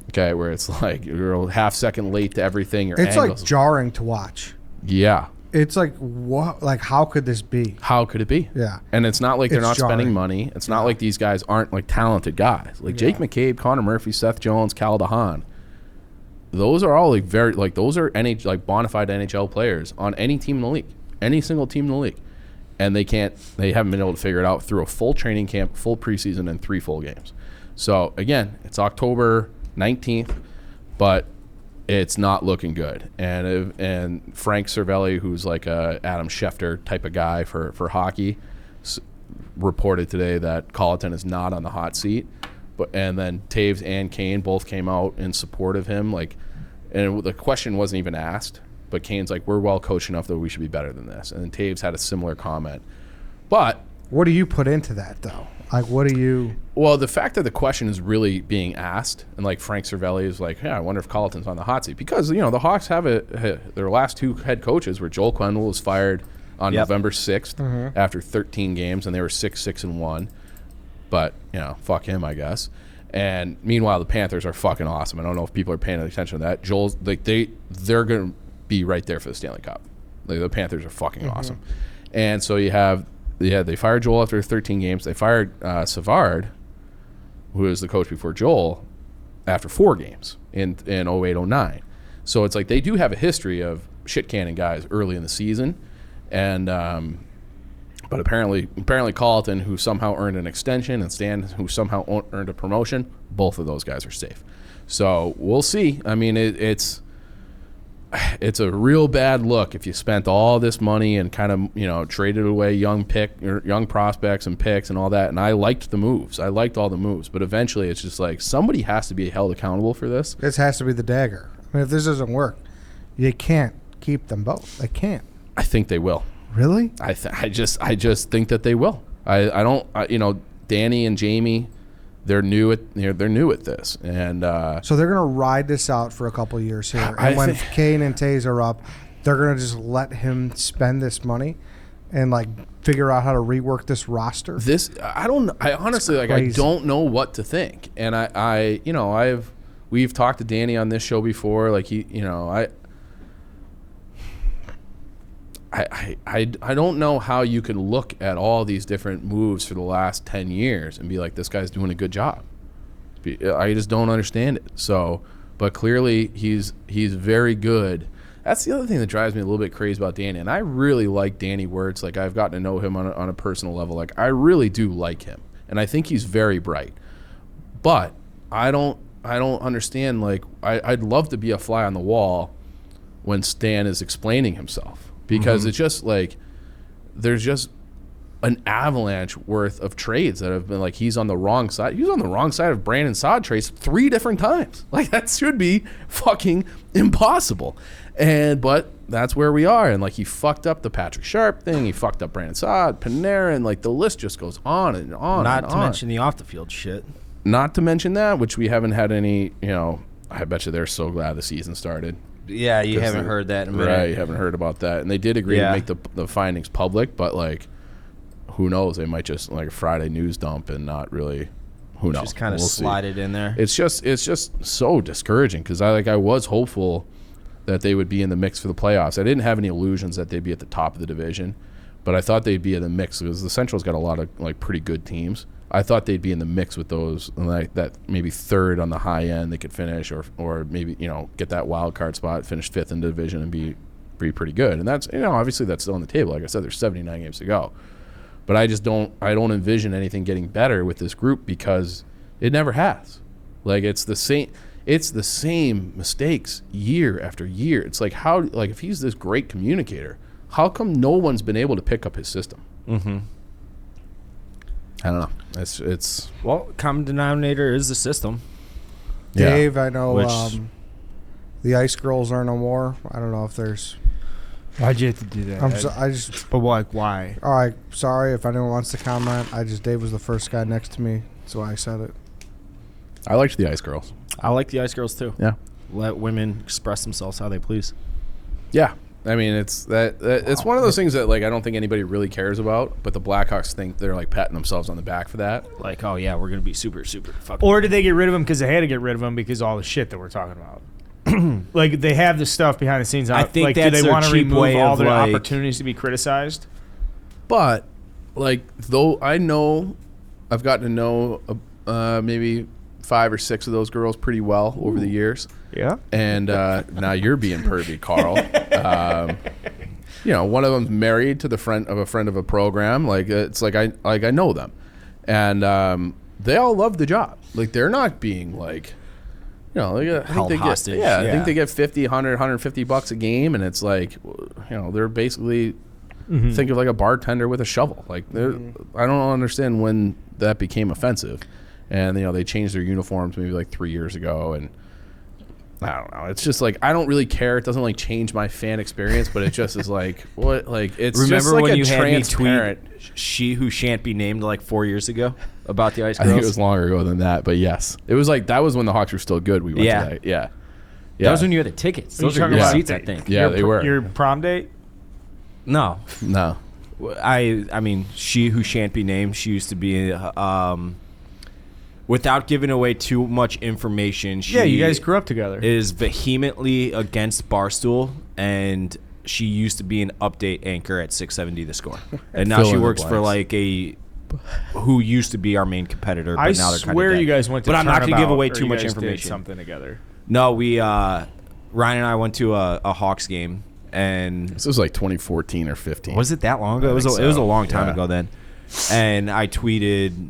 Okay, where it's like you're a half second late to everything. It's angles. Like jarring to watch. Yeah. It's like, what? Like, how could this be? How could it be? Yeah. And it's not like they're not jarring. spending money. It's not like these guys aren't like talented guys. Like Jake McCabe, Connor Murphy, Seth Jones, Cal DeHaan. Those are all like very, like, those are like bona fide NHL players on any team in the league, any single team in the league. And they haven't been able to figure it out through a full training camp, full preseason, and 3 full games. So again, it's October 19th, but it's not looking good. And Frank Cervelli, who's like a Adam Schefter type of guy for hockey, reported today that Colleton is not on the hot seat, and then Taves and Kane both came out in support of him. And the question wasn't even asked, but Kane's like, we're well coached enough that we should be better than this. And then Taves had a similar comment. But what do you put into that, though? What do you... Well, the fact that the question is really being asked, and Frank Cervelli is like, yeah, I wonder if Colleton's on the hot seat. Because, the Hawks have their last 2 head coaches where Joel Quenneville was fired on November 6th after 13 games, and they were 6-1. But, fuck him, I guess. And meanwhile, the Panthers are fucking awesome. I don't know if people are paying attention to that. Joel's they're going to be right there for the Stanley Cup. The Panthers are fucking awesome. And so they fired Joel after 13 games. They fired Savard, who was the coach before Joel, after 4 games in 08-09. So it's they do have a history of shit canning guys early in the season. And but apparently Colleton, who somehow earned an extension, and Stan, who somehow earned a promotion, both of those guys are safe. So we'll see. I mean, it's a real bad look if you spent all this money and kind of traded away young prospects and picks and all that. And I liked the moves. I liked all the moves. But eventually, it's just somebody has to be held accountable for this. This has to be the dagger. I mean, if this doesn't work, you can't keep them both. They can't. I think they will. Really? I just think that they will. I don't. Danny and Jamie, they're new at this, and so they're gonna ride this out for a couple of years here. And when Kane and Taves are up, they're gonna just let him spend this money and figure out how to rework this roster. I honestly I don't know what to think, and we've talked to Danny on this show before. I don't know how you can look at all these different moves for the last 10 years and be like, this guy's doing a good job. I just don't understand it. So, but clearly he's very good. That's the other thing that drives me a little bit crazy about Danny. And I really like Danny Wirtz. I've gotten to know him on a personal level. I really do like him. And I think he's very bright. But I don't understand. I'd love to be a fly on the wall when Stan is explaining himself. Because it's just there's just an avalanche worth of trades that have been he's on the wrong side. He was on the wrong side of Brandon Saad trades 3 different times. That should be fucking impossible. But that's where we are. And he fucked up the Patrick Sharp thing. He fucked up Brandon Saad, Panarin. The list just goes on and on. Not to mention the off the field shit. Not to mention that, which we haven't had any. I bet you they're so glad the season started. Yeah, you haven't heard that in a minute. Right, you haven't heard about that. And they did agree to make the findings public, but who knows? They might just a Friday news dump and not really. Who knows? Just kind of slide it in there. It's just so discouraging because I was hopeful that they would be in the mix for the playoffs. I didn't have any illusions that they'd be at the top of the division, but I thought they'd be in the mix because the Central's got a lot of pretty good teams. I thought they'd be in the mix with those, that maybe 3rd on the high end they could finish, or maybe get that wild card spot, finish 5th in the division, and be pretty good. And that's obviously that's still on the table. Like I said, there's 79 games to go, but I don't envision anything getting better with this group because it never has. It's the same mistakes year after year. It's how if he's this great communicator, how come no one's been able to pick up his system? Mm-hmm. I don't know. It's common denominator is the system. Dave, I know the Ice Girls are no more. I don't know if there's. Why'd you have to do that? But why? All right, sorry if anyone wants to comment. Dave was the first guy next to me, so I said it. I liked the Ice Girls. I like the Ice Girls too. Yeah. Let women express themselves how they please. Yeah. I mean, it's it's one of those things that I don't think anybody really cares about, but the Blackhawks think they're patting themselves on the back for that. Oh yeah, we're gonna be super fucking. Or did they get rid of him because they had to get rid of him because of all the shit that we're talking about? They have the stuff behind the scenes. I think that's do they want to remove all their of opportunities to be criticized? But though I've gotten to know maybe 5 or 6 of those girls pretty well over the years. Yeah. And now you're being pervy, Carl. One of them's married to the friend of a program. I know them, and they all love the job. They're not being held hostage. I think they get $50, $100, $150 a game, and it's they're basically Think of like a bartender with a shovel. Like, I don't understand when that became offensive. And they changed their uniforms maybe like 3 years ago, and I don't know. It's just like I don't really care. It doesn't like change my fan experience, but it just is like what like it's Remember just like when a you had me transparent. tweet "She Who Shan't Be Named" like 4 years ago about the Ice I Girls? think it was longer ago than that, but yes, it was like that was when the Hawks were still good. We went to that. Yeah. That was when you had the tickets. Those are talking your about seats, I think. Yeah, they were. Your prom date? No, No. I mean, She Who Shan't Be Named. She used to be, without giving away too much information. She You guys grew up together. is vehemently against Barstool, and she used to be an update anchor at 670 The Score, and now Fill she in the works for blanks. like who used to be our main competitor. But I now they're kind swear of you guys went to But I'm not going gonna to give away or too you much guys did information. something together. No, Ryan and I went to a Hawks game, and This was like 2014 or 15. was it that long ago? It was think it was a so, long time yeah. ago then. And I tweeted,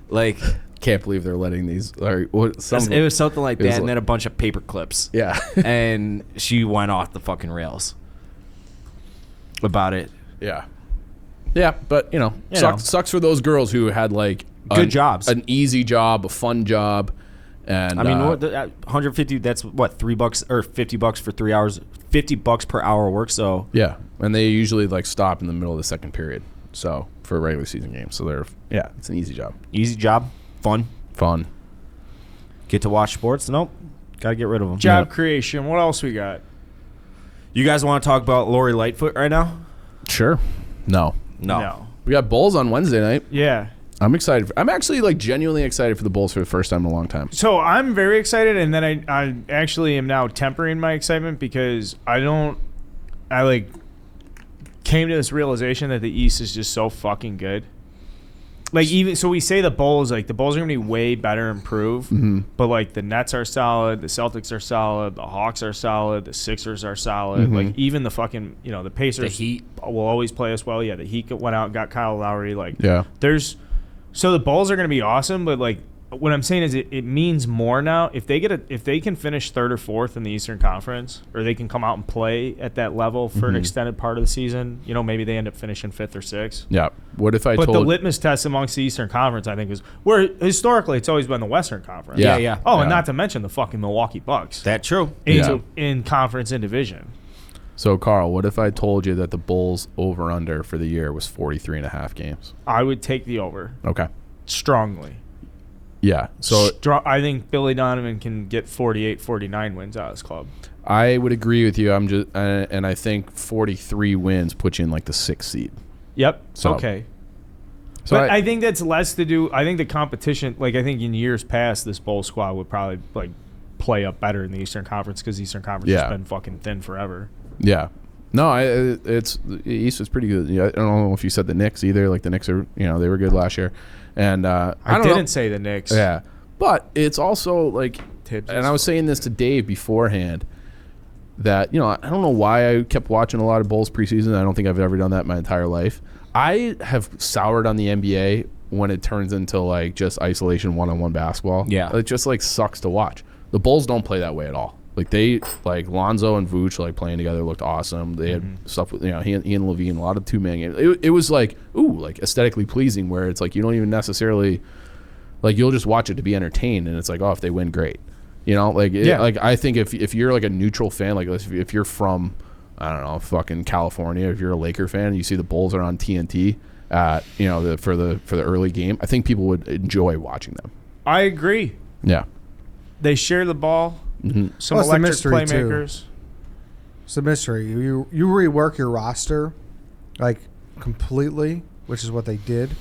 like, Can't believe they're letting these. Or what? it was something like it was that, and like- then a bunch of paper clips. Yeah. And she went off the fucking rails about it. Yeah. Yeah, but sucks for those girls who had like Good jobs. an easy job, a fun job, and I mean, 150. That's what, $3 or $50 for 3 hours, $50 per hour work. So yeah, and they usually like stop in the middle of the second period. So for a regular season game, so it's an easy job, easy job, fun. Get to watch sports. Nope, gotta get rid of them. Job creation. What else we got? You guys want to talk about Lori Lightfoot right now? Sure. No, we got Bulls on Wednesday night. Yeah. I'm excited. I'm actually like genuinely excited for the Bulls for the first time in a long time. So I'm very excited, and then I actually am now tempering my excitement because I like came to this realization that the East is just so fucking good. Like, even so, we say the Bulls are gonna be way better improved, but like the Nets are solid, the Celtics are solid, the Hawks are solid, the Sixers are solid. Like, even the fucking the Pacers, The Heat will always play us well. Yeah, the Heat went out and got Kyle Lowry. Like, Yeah. So the Bulls are going to be awesome, but like what I'm saying is it means more now. If they can finish third or fourth in the Eastern Conference, or they can come out and play at that level for an extended part of the season, maybe they end up finishing fifth or sixth. Yeah. What if I But told? the litmus test amongst the Eastern Conference, I think, is where historically it's always been the Western Conference. Yeah. Oh, Yeah. and not to mention the fucking Milwaukee Bucks That's true. in conference and division. So Carl, what if I told you that the Bulls over under for the year was 43.5 games? I would take the over Okay. strongly. Yeah. So I think Billy Donovan can get 48, 49 wins out of this club. I would agree with you. I'm just, and I think 43 wins puts you in like the 6th seed. Yep. So- Okay. So But I think that's less to do. I think the competition, like I think in years past, this Bull squad would probably like play up better in the Eastern Conference because the Eastern Conference Yeah. has been fucking thin forever. yeah. No, it's the East is pretty good. Yeah, I don't know if you said the Knicks either. Like the Knicks are, they were good last year, and I don't didn't know. say the Knicks. Yeah, but it's also like, Tibbs and I was saying this to Dave beforehand, that I don't know why I kept watching a lot of Bulls preseason. I don't think I've ever done that my entire life. I have soured on the NBA when it turns into like just isolation one-on-one basketball. Yeah. It just like sucks to watch. The Bulls don't play that way at all. Like Lonzo and Vooch like playing together looked awesome. They had stuff with he and Levine, a lot of two-man games. It was like like aesthetically pleasing, where it's like you don't even necessarily like, you'll just watch it to be entertained, and it's like, oh, if they win, great. Like I think if you're like a neutral fan, like if you're from, I don't know, fucking California, if you're a Laker fan and you see the Bulls are on TNT for the early game, I think people would enjoy watching them. I agree. Yeah. They share the ball. Some Plus the electric mystery, too. playmakers. It's a mystery. You rework your roster, like completely, which is what they did.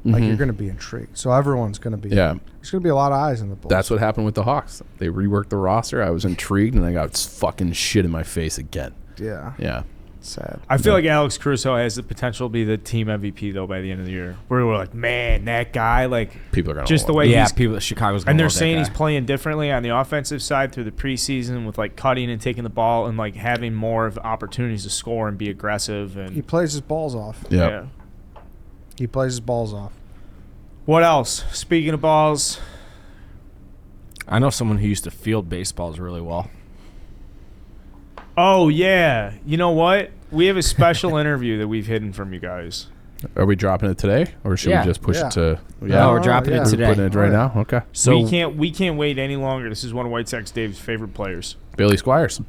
Like you're going to be intrigued. So everyone's going to be. Yeah. There's going to be a lot of eyes on the Bulls. That's what happened with the Hawks. They reworked the roster. I was intrigued, and I got fucking shit in my face again. Yeah. Yeah. Sad. I feel like Alex Caruso has the potential to be the team MVP though by the end of the year. Where we're like, man, that guy, like People are going to just the way Yeah, he's people. Chicago's gonna and they're love that saying guy. he's playing differently on the offensive side through the preseason with like cutting and taking the ball and like having more of opportunities to score and be aggressive He and plays his balls off. Yeah. He plays his balls off. What else? Speaking of balls, I know someone who used to field baseballs really well. Oh, yeah. You know what? We have a special interview that we've hidden from you guys. Are we dropping it today, or should Yeah. we just push it to? No, we're dropping it today. Putting it right now. Okay. So We can't wait any longer. This is one of White Sox Dave's favorite players. Billy Squires.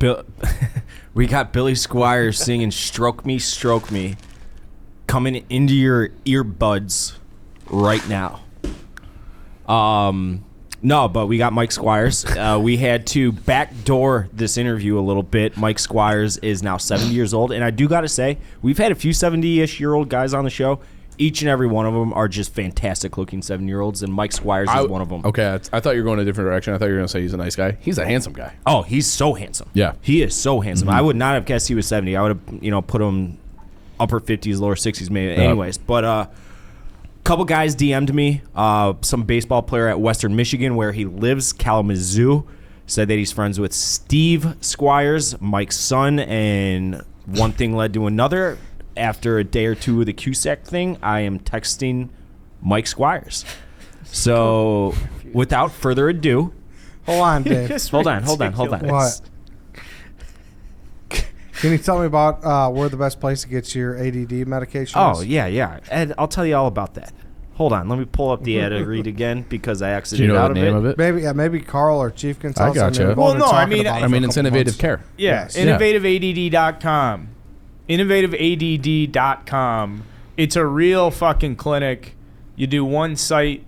we got Billy Squires singing "Stroke Me," coming into your earbuds right now. No, but we got Mike Squires. We had to backdoor this interview a little bit. Mike Squires is now 70 years old, and I do got to say, we've had a few 70-ish-year-old guys on the show. Each and every one of them are just fantastic-looking 7-year-olds, and Mike Squires is one of them. Okay, I thought you were going a different direction. I thought you were going to say he's a nice guy. He's a handsome guy. Oh, he's so handsome. Yeah. He is so handsome. I would not have guessed he was 70. I would have, put him upper 50s, lower 60s maybe. Yeah. Anyways, but couple guys DM'd me. Some baseball player at Western Michigan where he lives, Kalamazoo, said that he's friends with Steve Squires, Mike's son, and one thing led to another. After a day or two of the Cusack thing, I am texting Mike Squires. So, without further ado, Hold on, Dave. hold on. What? Can you tell me about where the best place to get your ADD medication is? Oh, yeah. Ed, I'll tell you all about that. Hold on. Let me pull up the ad I read again because I Do you exited know out the name of it? Maybe Carl or Chief can tell I us. gotcha. We've Well, been no, I talking mean, about it I for mean, a it's couple innovative months. care. Yeah, Yes. innovativeadd.com. Innovativeadd.com. It's a real fucking clinic. You do one site,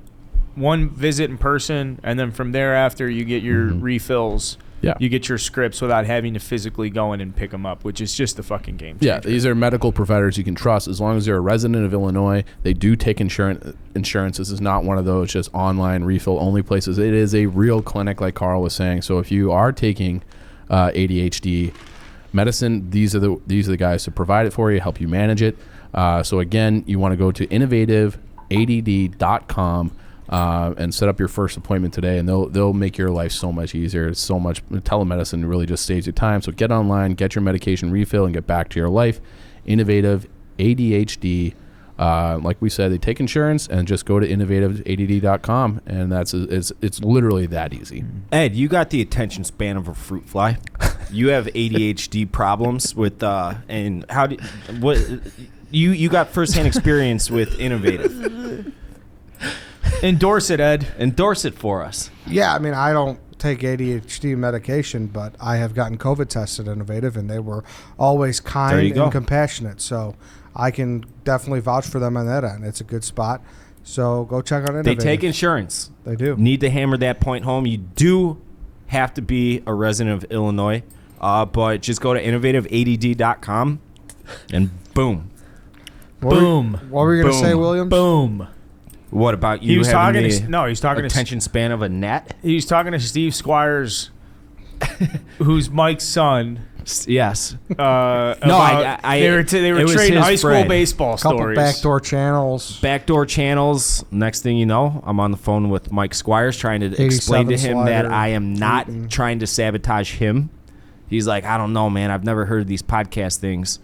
one visit in person, and then from thereafter you get your refills. Yeah. You get your scripts without having to physically go in and pick them up, which is just a fucking game changer. Yeah, these are medical providers you can trust as long as you're a resident of Illinois. They do take insurance. This is not one of those just online refill only places. It is a real clinic, like Carl was saying. So if you are taking ADHD medicine, these are the guys to provide it for you, help you manage it. So again, you want to go to innovativeadd.com. And set up your first appointment today, and they'll make your life so much easier. It's so much telemedicine really just saves you time. So get online, get your medication refill, and get back to your life. Innovative ADHD, like we said, they take insurance, and just go to innovativeadd.com, and it's literally that easy. Ed, you got the attention span of a fruit fly. You have ADHD problems with and how do what you got firsthand experience with Innovative. Endorse it, Ed. Endorse it for us. Yeah, I mean, I don't take ADHD medication, but I have gotten COVID tested at Innovative, and they were always kind and compassionate. So I can definitely vouch for them on that end. It's a good spot. So go check out Innovative. They take insurance. They do. Need to hammer that point home. You do have to be a resident of Illinois, but just go to innovativeadd.com and boom. Boom. What were you going to say, Boom. Williams? Boom. What about you? He was having talking the to no. He's talking attention span of a gnat. He was talking to Steve Squires, who's Mike's son. Yes. No, I they were it was trading his high school friend. baseball Couple stories. backdoor channels. Backdoor channels. Next thing you know, I'm on the phone with Mike Squires trying to explain to 87 him that slider, I am not shooting. trying to sabotage him. He's like, I don't know, man. I've never heard of these podcast things.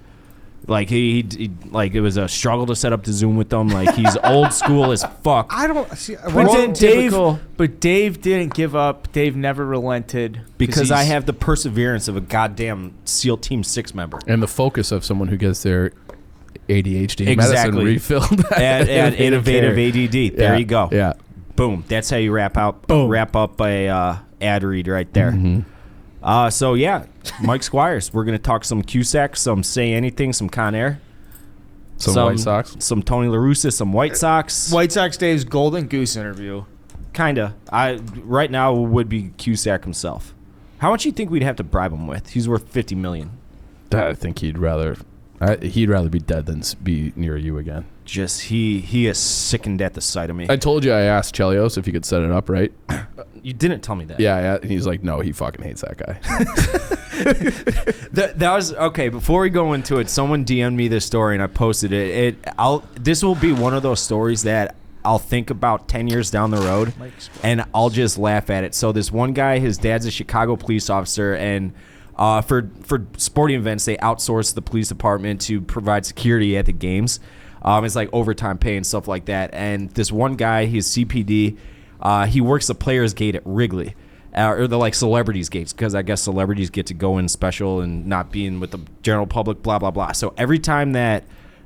Like he like it was a struggle to set up the Zoom with them. Like he's old school as fuck. I don't see. But Dave didn't give up. Dave never relented Because I have the perseverance of a goddamn SEAL Team 6 member. And the focus of someone who gets their ADHD medicine Exactly. refilled at Innovative Care. ADD. There you go. Yeah. Boom. That's how you wrap up a ad read right there. Mm-hmm. So yeah, Mike Squires. We're gonna talk some Cusack, some Say Anything, some Con Air, Some White Sox. some Tony La Russa, some White Sox. White Sox Dave's Golden Goose interview. Kinda. Right now would be Cusack himself. How much do you think we'd have to bribe him with? He's worth $50 million. I think he'd rather be dead than be near you again. Just he is sickened at the sight of me. I told you I asked Chelios if he could set it up, right? You didn't tell me that. Yeah, and he's like, no, he fucking hates that guy. That was okay. Before we go into it, someone DM'd me this story and I posted it. This will be one of those stories that I'll think about 10 years down the road and I'll just laugh at it. So this one guy, his dad's a Chicago police officer, and for sporting events, they outsource the police department to provide security at the games. It's like overtime pay and stuff like that. And this one guy, his CPD, he works the players gate at Wrigley. And all or the like celebrities gates, because I guess celebrities get to go in special and not being with the general public, blah blah blah. So every time that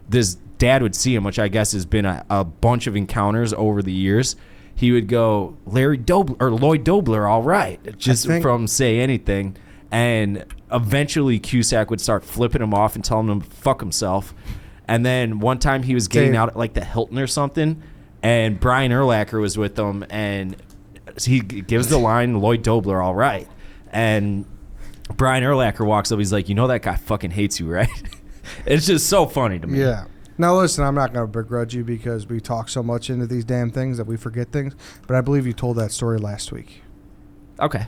this dad would see him, which I guess has been a bunch of encounters over the years, he would go, Lloyd Dobler, all right, just from say anything. And eventually Cusack would start flipping him off and telling him to fuck himself. And then one time he was getting out at like the Hilton or something, and Brian Urlacher was with him, and he gives the line, Lloyd Dobler, all right. And Brian Urlacher walks up, he's like, you know that guy fucking hates you, right? It's just so funny to me. Yeah. Now, listen, I'm not going to begrudge you because we talk so much into these damn things that we forget things, but I believe you told that story last week. Okay.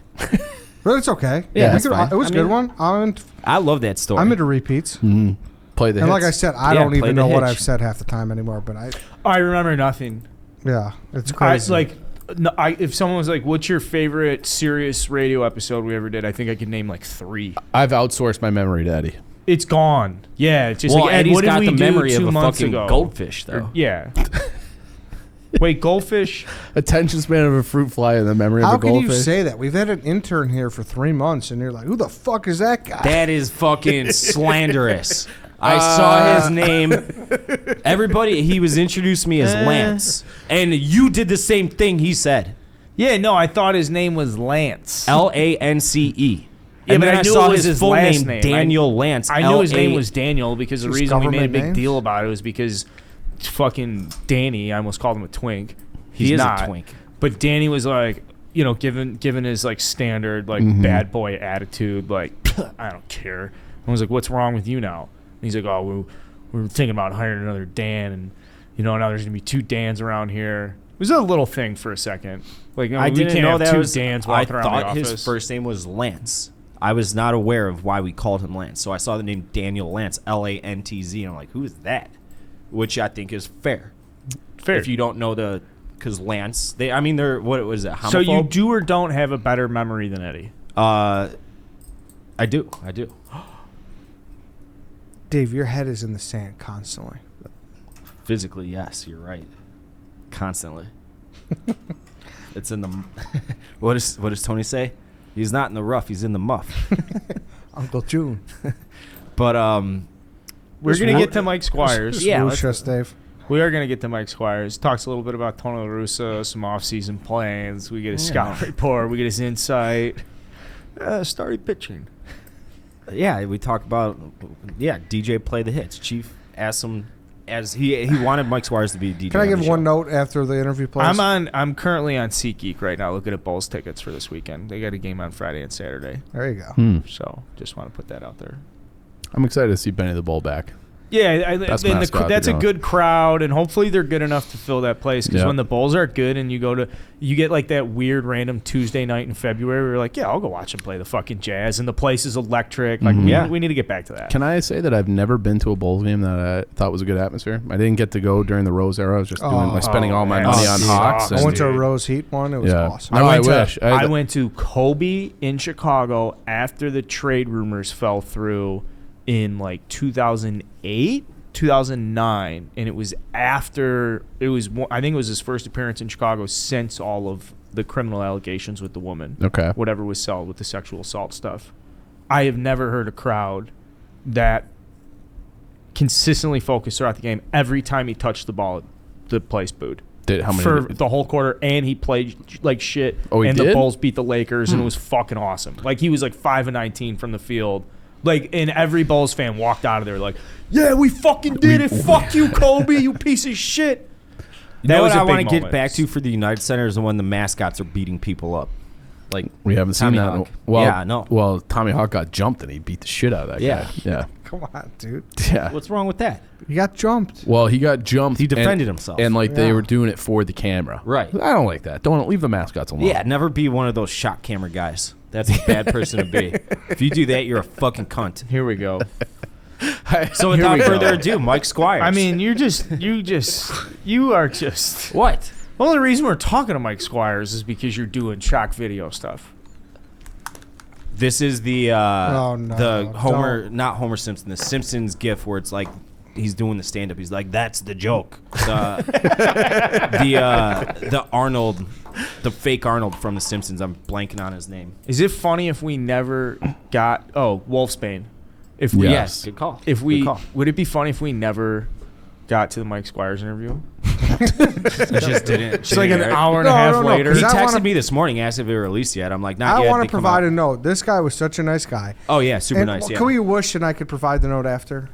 But it's okay. Yeah, that's fine. It was a good one. I love that story. I'm into repeats. Mm-hmm. Play the and hits. like I said, I don't even know what hitch. I've said half the time anymore, but I remember nothing. yeah, it's crazy. If someone was like, what's your favorite Sirius radio episode we ever did, I think I could name like 3. I've outsourced my memory to Eddie. It's gone. Yeah, it's just well, like, Eddie's what did got we the do memory 2 of a months fucking ago? goldfish, though. Yeah. Wait, goldfish? Attention span of a fruit fly and the memory How of a can goldfish. you say that? We've had an intern here for 3 months, and you're like, who the fuck is that guy? That is fucking slanderous. I saw his name. Everybody, he was introduced me as Lance. And you did the same thing he said. Yeah, no, I thought his name was Lance. Lance. Yeah, And but then I I knew saw it was his his full last name, name. Daniel Lance. I knew his name was Daniel because the Just reason we made a government big names? deal about it was because fucking Danny, I almost called him a twink. He's He is not. a twink. But Danny was like, given his like standard like bad boy attitude, like I don't care. I was like, what's wrong with you now? And he's like, oh, we're thinking about hiring another Dan, and now there's gonna be 2 Dans around here. It was a little thing for a second. Like I we didn't can't know have that 2 was. Dans I walking around the thought office. his first name was Lance. I was not aware of why we called him Lance. So I saw the name Daniel Lance, Lantz, and I'm like, who is that? Which I think is fair. Fair. If you don't know because Lance, they're, what was it, homophobe? So you do or don't have a better memory than Eddie? I do. Dave, your head is in the sand constantly. Physically, yes, you're right. Constantly. It's in the. What does Tony say? He's not in the rough. He's in the muff. Uncle June. But We're gonna get to Mike Squires. Yeah, Whoosh us, Dave. We are gonna get to Mike Squires. Talks a little bit about Tony La Russa, some off-season plans. We get a scout report. We get his insight. Started pitching. yeah, we talk about DJ play the hits. Chief asked him as he wanted Mike Squires to be DJ. Can I on give the one show. note after the interview plays? I'm currently on SeatGeek right now looking at Bulls tickets for this weekend. They got a game on Friday and Saturday. There you go. So just want to put that out there. I'm excited to see Benny the Bull back. Yeah, Best and mascot that's a going. good crowd, and hopefully they're good enough to fill that place. Because Yep. when the Bulls are good, and you get like that weird random Tuesday night in February, where you're like, yeah, I'll go watch them play the fucking Jazz, and the place is electric. Like, we need to get back to that. Can I say that I've never been to a Bulls game that I thought was a good atmosphere? I didn't get to go during the Rose era. I was just spending all my man. money on Oh, Hawks. dude. I went to a Dude. Rose Heat one. It was Yeah. awesome. No, I went wish. I went to Kobe in Chicago after the trade rumors fell through in like 2008. 2009, and it was after I think it was his first appearance in Chicago since all of the criminal allegations with the woman. Okay. Whatever was sold with the sexual assault stuff. I have never heard a crowd that consistently focused throughout the game. Every time he touched the ball, the place booed. How many for the whole quarter, and he played like shit. Oh, he and did? the Bulls beat the Lakers, and it was fucking awesome. Like, he was like 5 of 19 from the field. Like, and every Bulls fan walked out of there like, yeah, we fucking did it. Fuck you, Kobe, you piece of shit. You know was what a I want big to get moment. back to for the United Center is when the mascots are beating people up. Like, We haven't seen Tommy that. Hawk. Well, Yeah, no. Well, Tommy Hawk got jumped and he beat the shit out of that Yeah. guy. Yeah. Come on, dude. Yeah. what's wrong with that? He got jumped. Well, he got jumped. He defended himself. And like they Yeah. were doing it for the camera. Right. I don't like that. Don't leave the mascots alone. Yeah, never be one of those shot camera guys. That's a bad person to be. If you do that, you're a fucking cunt. Here we go. So Here without we go. further ado, Mike Squires. I mean, you are just. what? The only reason we're talking to Mike Squires is because you're doing shock video stuff. This is the Oh, no, the Homer, don't. not Homer Simpson, the Simpsons gif where it's like he's doing the stand up. He's like, "That's the joke." The Arnold, the fake Arnold from The Simpsons. I'm blanking on his name. Is it funny if we never got Wolfsbane? If we Yes. Good call. if we Good call. would it be funny if we never got to the Mike Squires interview? It just didn't. It's like an air. hour and a No, half no, no, later. He 'cause I texted wanna- me this morning, asked if it were released yet. I'm like, not I yet. want They to come provide out. a note. This guy was such a nice guy. Oh yeah, super And nice. Yeah. Can we wish and I could provide the note after?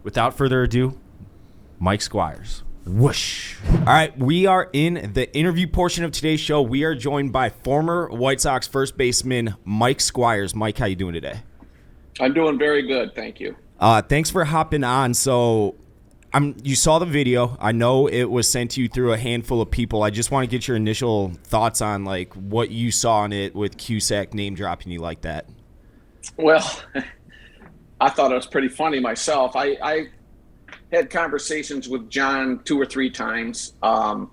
Without further ado, Mike Squires. Whoosh. All right, we are in the interview portion of today's show. We are joined by former White Sox first baseman Mike Squires. Mike, how you doing today? I'm doing very good, thank you. Thanks for hopping on. So, you saw the video. I know it was sent to you through a handful of people. I just want to get your initial thoughts on like what you saw in it with Cusack name dropping you like that. Well, I thought it was pretty funny myself. I had conversations with John 2 or 3 times. I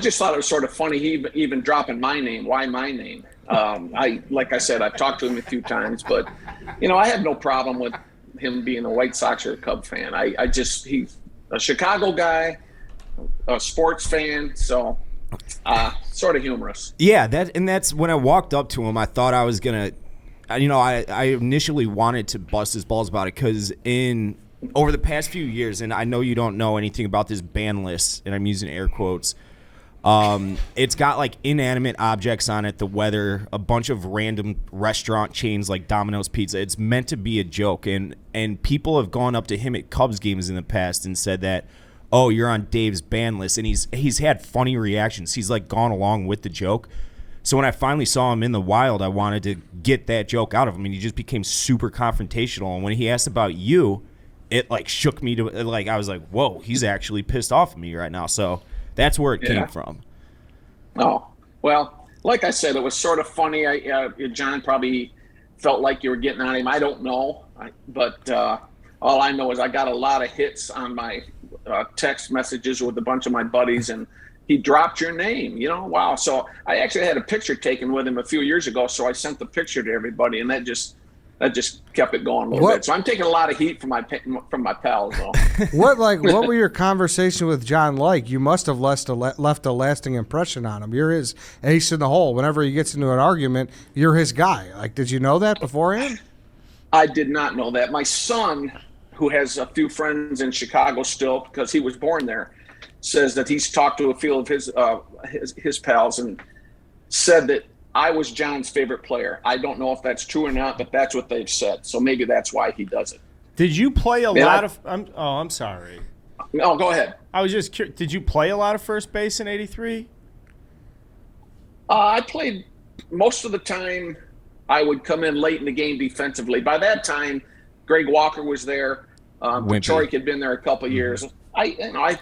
just thought it was sort of funny he even dropping my name. Why my name? Like I said, I've talked to him a few times, but I have no problem with him being a White Sox or a Cub fan. He's a Chicago guy, a sports fan, so sort of humorous. Yeah, that's when I walked up to him, I thought I was gonna, I initially wanted to bust his balls about it because over the past few years, and I know you don't know anything about this ban list, and I'm using air quotes. It's got like inanimate objects on it, the weather, a bunch of random restaurant chains like Domino's Pizza. It's meant to be a joke, and people have gone up to him at Cubs games in the past and said that, "Oh, you're on Dave's ban list," and he's had funny reactions. He's like gone along with the joke. So when I finally saw him in the wild, I wanted to get that joke out of him, and he just became super confrontational. And when he asked about you, it like shook me to like I was like, "Whoa, he's actually pissed off at me right now." So that's where it came from. Oh, well, like I said, it was sort of funny. John probably felt like you were getting on him. I don't know. But all I know is I got a lot of hits on my text messages with a bunch of my buddies, and he dropped your name. Wow. So I actually had a picture taken with him a few years ago, so I sent the picture to everybody, and that just kept it going a little bit. So I'm taking a lot of heat from my pals, though. What were your conversation with John like? You must have left a lasting impression on him. You're his ace in the hole. Whenever he gets into an argument, you're his guy. Like, did you know that beforehand? I did not know that. My son, who has a few friends in Chicago still because he was born there, says that he's talked to a few of his pals and said that I was John's favorite player. I don't know if that's true or not, but that's what they've said. So maybe that's why he does it. Did you play a lot of? I'm sorry. No, go ahead. I was just curious. Did you play a lot of first base in '83? I played most of the time. I would come in late in the game defensively. By that time, Greg Walker was there. Detroit had been there a couple of years. I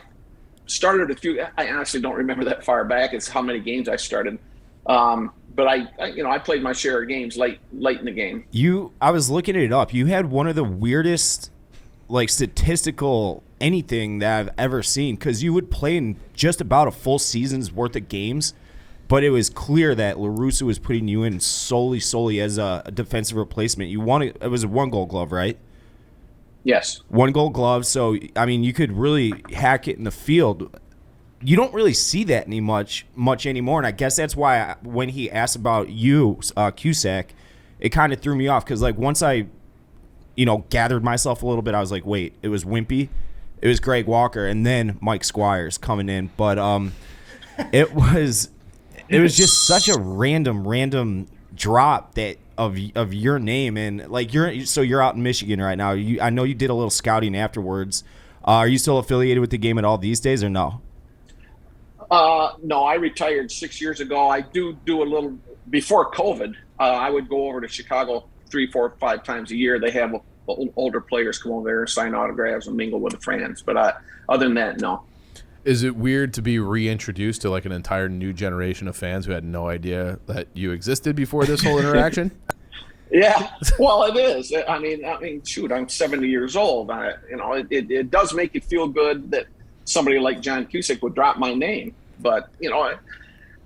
started a few. I honestly don't remember that far back. It's how many games I started. But I played my share of games late in the game. I was looking it up. You had one of the weirdest, like, statistical anything that I've ever seen because you would play in just about a full season's worth of games, but it was clear that La Russa was putting you in solely as a defensive replacement. It was a 1-Gold Glove, right? Yes. 1-Gold Glove. So I mean, you could really hack it in the field. You don't really see that much anymore, and I guess that's why when he asked about you, Cusack, it kind of threw me off because like once I, gathered myself a little bit, I was like, wait, it was Wimpy, it was Greg Walker, and then Mike Squires coming in, but it was just such a random drop that of your name, and like you're out in Michigan right now. I know you did a little scouting afterwards. Are you still affiliated with the game at all these days, or no? No, I retired 6 years ago. I do a little before COVID. I would go over to Chicago 3, 4, 5 times a year. They have older players come over there, sign autographs, and mingle with the fans. But other than that, no. Is it weird to be reintroduced to like an entire new generation of fans who had no idea that you existed before this whole interaction? Yeah, well, it is. I mean, shoot, I'm 70 years old. It does make you feel good that somebody like John Cusack would drop my name. But,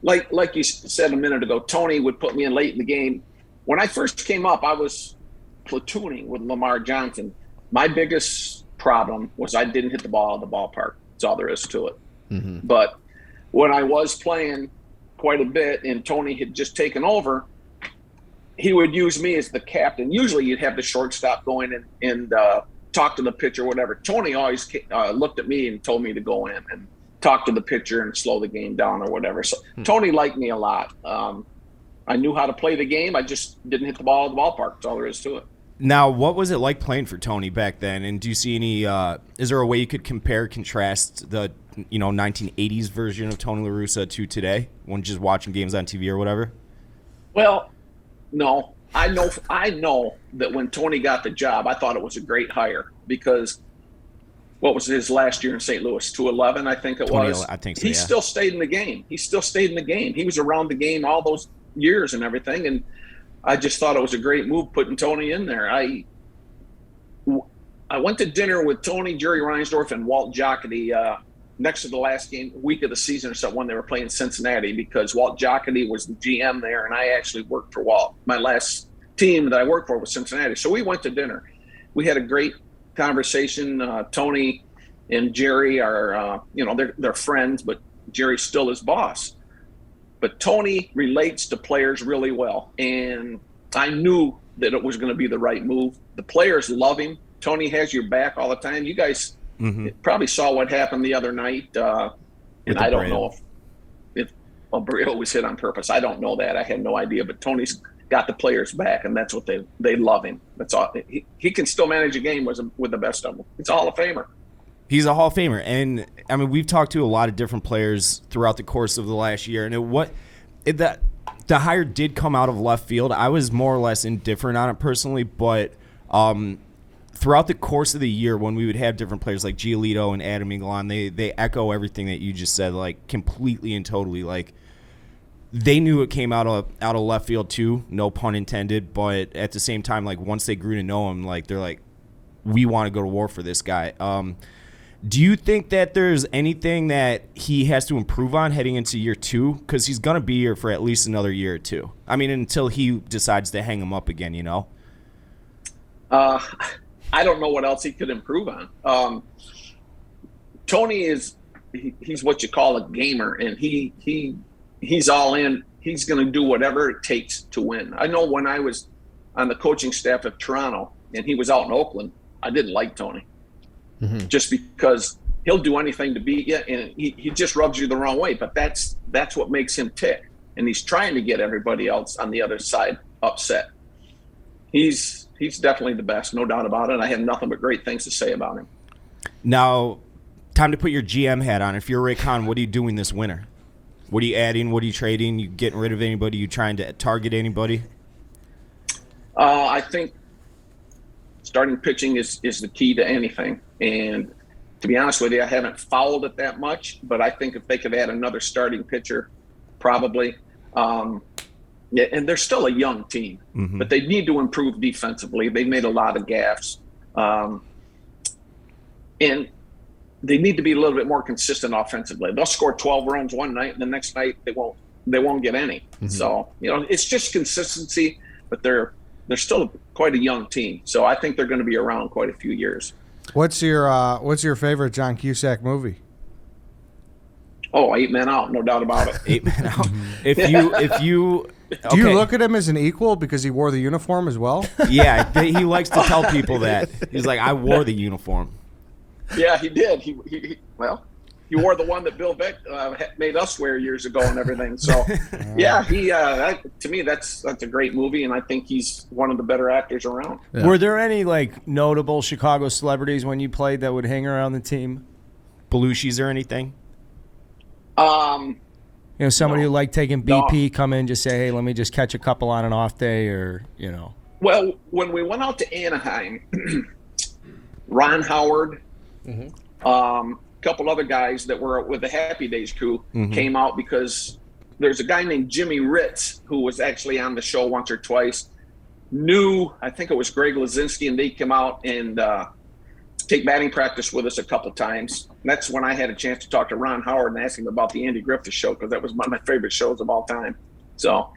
like you said a minute ago, Tony would put me in late in the game. When I first came up, I was platooning with Lamar Johnson. my biggest problem was I didn't hit the ball at the ballpark. That's all there is to it. But when I was playing quite a bit and Tony had just taken over, he would use me as the captain. Usually you'd have the shortstop go in and talk to the pitcher, whatever. Tony always looked at me and told me to go in and talk to the pitcher and slow the game down or whatever. So Tony liked me a lot. I knew how to play the game. I just didn't hit the ball at the ballpark. That's all there is to it. Now, what was it like playing for Tony back then? And do you see any? Is there a way you could compare, contrast the 1980s version of Tony La Russa to today, when just watching games on TV or whatever? Well, no. I know that when Tony got the job, I thought it was a great hire because what was his last year in St. Louis? 211, I think it was. I think so. He still stayed in the game. He was around the game all those years and everything, and I just thought it was a great move putting Tony in there. I went to dinner with Tony, Jerry Reinsdorf, and Walt Jocketty next to the last week of the season or so when they were playing Cincinnati, because Walt Jocketty was the GM there, and I actually worked for Walt. My last team that I worked for was Cincinnati. So we went to dinner. We had a great conversation. Tony and Jerry are, they're friends, but Jerry's still his boss. But Tony relates to players really well, and I knew that it was going to be the right move. The players love him. Tony has your back all the time. You guys probably saw what happened the other night, and I don't know if Barrio was hit on purpose. I don't know that. I had no idea. But Tony's got the players back, and that's what they love him. That's all. He can still manage a game with the best of them. It's a Hall of Famer. He's a Hall of Famer, and I mean, we've talked to a lot of different players throughout the course of the last year, and the hire did come out of left field. I was more or less indifferent on it personally, but throughout the course of the year, when we would have different players like Giolito and Adam Eaglon, they echo everything that you just said, like completely and totally. Like they knew it came out of left field too, no pun intended. But at the same time, like once they grew to know him, like they're like, we want to go to war for this guy. Do you think that there's anything that he has to improve on heading into year two? Because he's going to be here for at least another year or two. I mean, until he decides to hang him up again, I don't know what else he could improve on. Tony he's what you call a gamer, and he's all in. He's going to do whatever it takes to win. I know when I was on the coaching staff of Toronto and he was out in Oakland, I didn't like Tony. Just because he'll do anything to beat you, and he just rubs you the wrong way. But that's what makes him tick, and he's trying to get everybody else on the other side upset. He's definitely the best, no doubt about it. I have nothing but great things to say about him. Now, time to put your GM hat on. If you're Rick Hahn, what are you doing this winter? What are you adding? What are you trading? You getting rid of anybody? You trying to target anybody? I think starting pitching is the key to anything. And to be honest with you, I haven't followed it that much, but I think if they could add another starting pitcher, probably. And they're still a young team, but they need to improve defensively. They've made a lot of gaffes. And they need to be a little bit more consistent offensively. They'll score 12 runs one night, and the next night they won't get any. So, it's just consistency, but they're still quite a young team. So I think they're going to be around quite a few years. What's your favorite John Cusack movie? Oh, 8 Men Out, no doubt about it. 8 Men Out. If you Do you look at him as an equal because he wore the uniform as well? Yeah, he likes to tell people that. He's like, I wore the uniform. Yeah, he did. He wore the one that Bill Beck made us wear years ago and everything. So, yeah, to me, that's a great movie, and I think he's one of the better actors around. Yeah. Were there any notable Chicago celebrities when you played that would hang around the team? Belushi's or anything? Somebody who liked taking BP, come in, just say, hey, let me just catch a couple on an off day, or Well, when we went out to Anaheim, Ron Howard, a couple other guys that were with the Happy Days crew came out because there's a guy named Jimmy Ritz who was actually on the show once or twice. I think it was Greg Lazinski, and they came out and take batting practice with us a couple times. And that's when I had a chance to talk to Ron Howard and ask him about the Andy Griffith Show, because that was one of my favorite shows of all time. So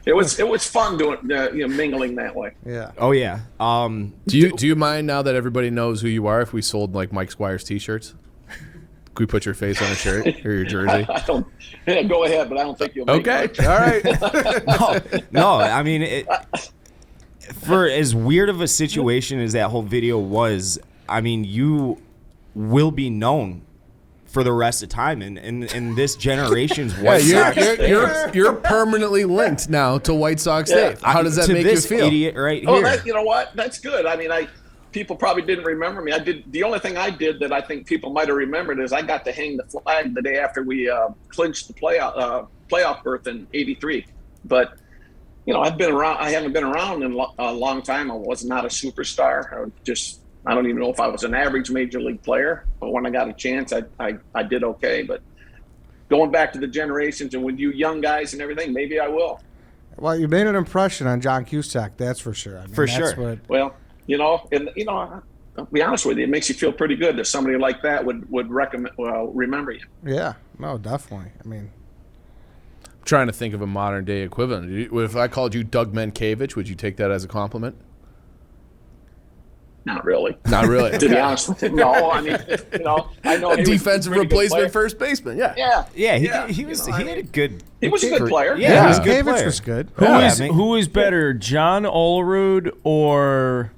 it was fun doing mingling that way. Yeah. Oh yeah. Do you mind now that everybody knows who you are if we sold like Mike Squires t-shirts? Could we put your face on a shirt or your jersey? I don't. Yeah, go ahead, but I don't think you'll. Make Okay. much. All right. No. I mean, for as weird of a situation as that whole video was, I mean, you will be known for the rest of time in this generation's White Sox. You're permanently linked now to White Sox Day. How does that to make you this feel? idiot right Oh, here. you know what? That's good. I mean, people probably didn't remember me. I did. The only thing I did that I think people might have remembered is I got to hang the flag the day after we clinched the playoff berth in '83. But I've been around. I haven't been around in a long time. I was not a superstar. I don't even know if I was an average major league player. But when I got a chance, I did okay. But going back to the generations and with you young guys and everything, maybe I will. Well, you made an impression on John Cusack, that's for sure. I mean, For that's sure. Well, I'll be honest with you, it makes you feel pretty good that somebody like that would remember you. Yeah, no, definitely. I mean, I'm trying to think of a modern day equivalent. If I called you Doug Menkiewicz, would you take that as a compliment? Not really. Not really. To be honest with you, no. I mean, I know he was Defensive a pretty good replacement player. first baseman. Yeah. Yeah. He had a good. He was a good player. Yeah, he was a good Davis player. was good. Who is better, John Olerud or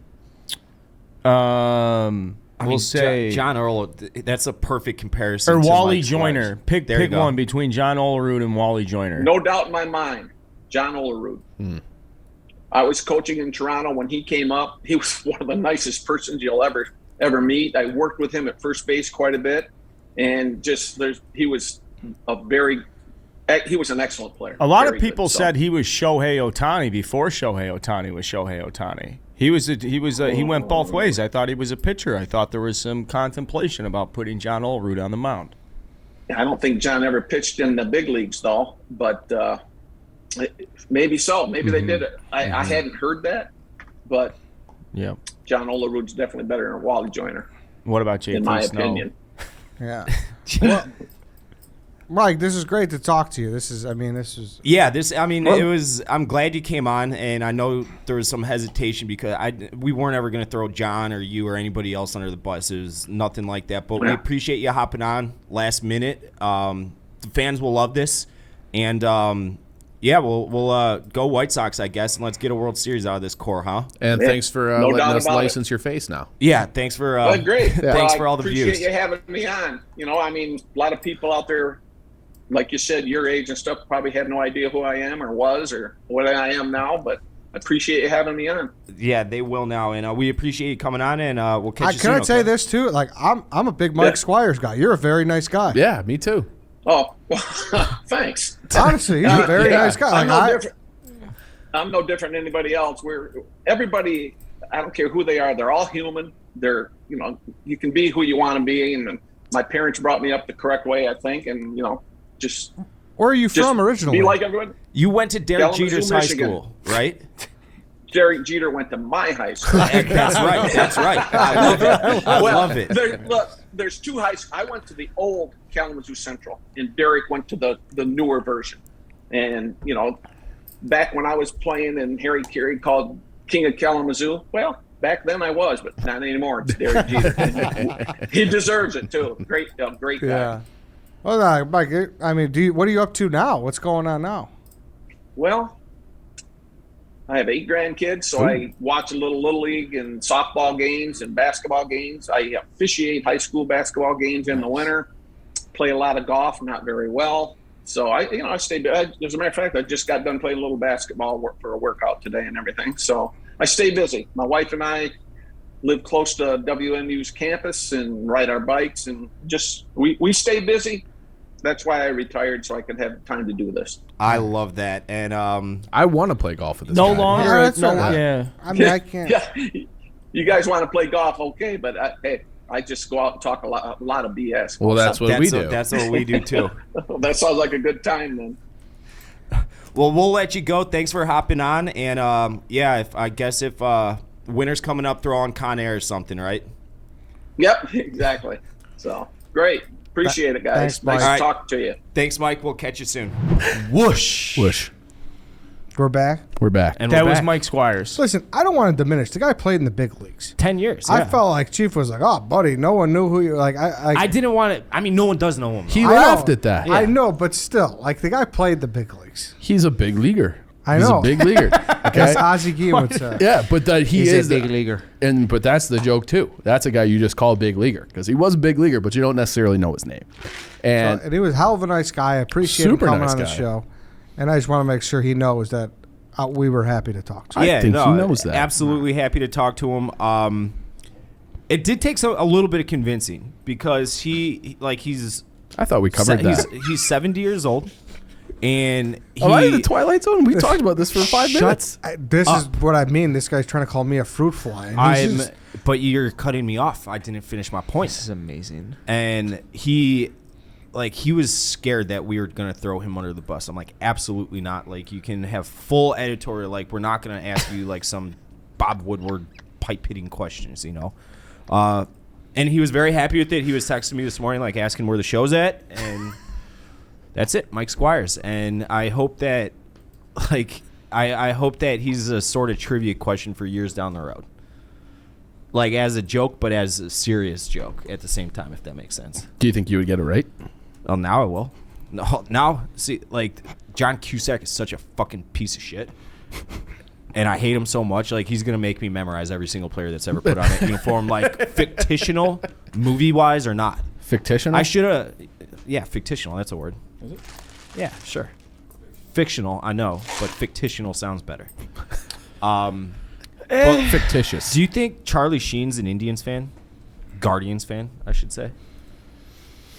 we'll say John Earl. That's a perfect comparison. or to Wally Mike Joyner? Squires. There you Pick go. one between John Olerud and Wally Joyner. No doubt in my mind, John Olerud. I was coaching in Toronto when he came up. He was one of the nicest persons you'll ever meet. I worked with him at first base quite a bit, and he was an excellent player. A lot of Very people good. So, said he was Shohei Ohtani before Shohei Ohtani was Shohei Ohtani. He went both ways. I thought he was a pitcher. I thought there was some contemplation about putting John Olerud on the mound. I don't think John ever pitched in the big leagues though, but maybe so. Maybe they did it. I hadn't heard that, but Yeah. John Olerud's definitely better than Wally Joyner, What about JT in my Snow? opinion. Yeah. Well, Mike, this is great to talk to you. This is. Yeah, it was. I'm glad you came on, and I know there was some hesitation because we weren't ever going to throw John or you or anybody else under the bus. It was nothing like that. But we appreciate you hopping on last minute. The fans will love this, and we'll go White Sox, I guess, and let's get a World Series out of this core, huh? And thanks for No letting doubt us about license your face now. Yeah, thanks for. Great. Thanks for all the views. Appreciate you having me on. A lot of people out there, like you said, your age and stuff, probably have no idea who I am or was or what I am now, but I appreciate you having me on. Yeah, they will now, and we appreciate you coming on, and we'll catch you soon. Can I say okay? this too? Like, I'm a big Mike Squires guy. You're a very nice guy. Yeah, me too. Oh, thanks. Honestly, he's a very nice guy. I'm no different than anybody else. Everybody, I don't care who they are, they're all human. They're, you can be who you want to be, and my parents brought me up the correct way, I think, and just. Where are you from originally? Be like everyone. You went to Derek Kalamazoo, Jeter's high Michigan. school, right? Derek Jeter went to my high school. That's right. That's right. I love it. I love it. There's two high schools. I went to the old Kalamazoo Central, and Derek went to the newer version. And back when I was playing, and Harry Carey called King of Kalamazoo. Well, back then I was, but not anymore. It's Derek Jeter. He deserves it too. Great guy. Yeah. Well, no, Mike. What are you up to now? What's going on now? Well, I have 8 grandkids, so I watch a little league and softball games and basketball games. I officiate high school basketball games in the winter. Play a lot of golf, not very well. So I stay. As a matter of fact, I just got done playing a little basketball for a workout today and everything. So I stay busy. My wife and I live close to WMU's campus and ride our bikes, and just we stay busy. That's why I retired, so I could have time to do this. I love that, and I want to play golf with this No guy. longer. Yeah, that's all right. Yeah. I can't. Yeah, you guys want to play golf, okay? But I just go out and talk a lot of BS. Well, that's what we do. That's what we do too. That sounds like a good time then. Well, we'll let you go. Thanks for hopping on, and if winter's coming up, throw on Con Air or something, right? Yep, exactly. So great. Appreciate it, guys. Thanks, Mike. Nice All right. to talk to you. Thanks, Mike. We'll catch you soon. Whoosh. Whoosh. We're back. We're back. And That we're was back. Mike Squires. Listen, I don't want to diminish. The guy played in the big leagues. 10 years. I yeah. felt like Chief was like, "Oh, buddy, no one knew who you like." I didn't want to. I mean, no one does know him. He I laughed know. at that. I know, but still, like the guy played the big leagues. He's a big leaguer. I He's know. a big leaguer. Okay. As Ozzie Guillen would say. Yeah, but he is leaguer. but that's the joke too. That's a guy you just call big leaguer because he was a big leaguer, but you don't necessarily know his name. And And he was a hell of a nice guy. I appreciate him Super coming nice on the guy. show. And I just want to make sure he knows that we were happy to talk to him. I think he knows that. Absolutely happy to talk to him. It did take a little bit of convincing because he's I thought we covered that. He's 70 years old, and Am I in the Twilight Zone? We talked about this for 5 Shut- minutes. This is what I mean. This guy's trying to call me a fruit fly. And he's just- but you're cutting me off. I didn't finish my point. This is amazing. And he was scared that we were going to throw him under the bus. I'm like, absolutely not. Like, you can have full editorial. Like, we're not going to ask you like some Bob Woodward pipe hitting questions, you know. And he was very happy with it. He was texting me this morning, like asking where the show's at, and that's it, Mike Squires. And I hope that, like, I hope that he's a sort of trivia question for years down the road. Like, as a joke, but as a serious joke at the same time, if that makes sense. Do you think you would get it right? Well, now I will. No, now, see, like, John Cusack is such a fucking piece of shit. And I hate him so much. Like, he's going to make me memorize every single player that's ever put on a uniform, like, fictional, movie-wise or not. Fictional? I should have. Yeah, fictional. That's a word. Is it? Yeah, sure. Fictional, I know, but fictional sounds better. But fictitious. Do you think Charlie Sheen's an Indians fan? Guardians fan, I should say.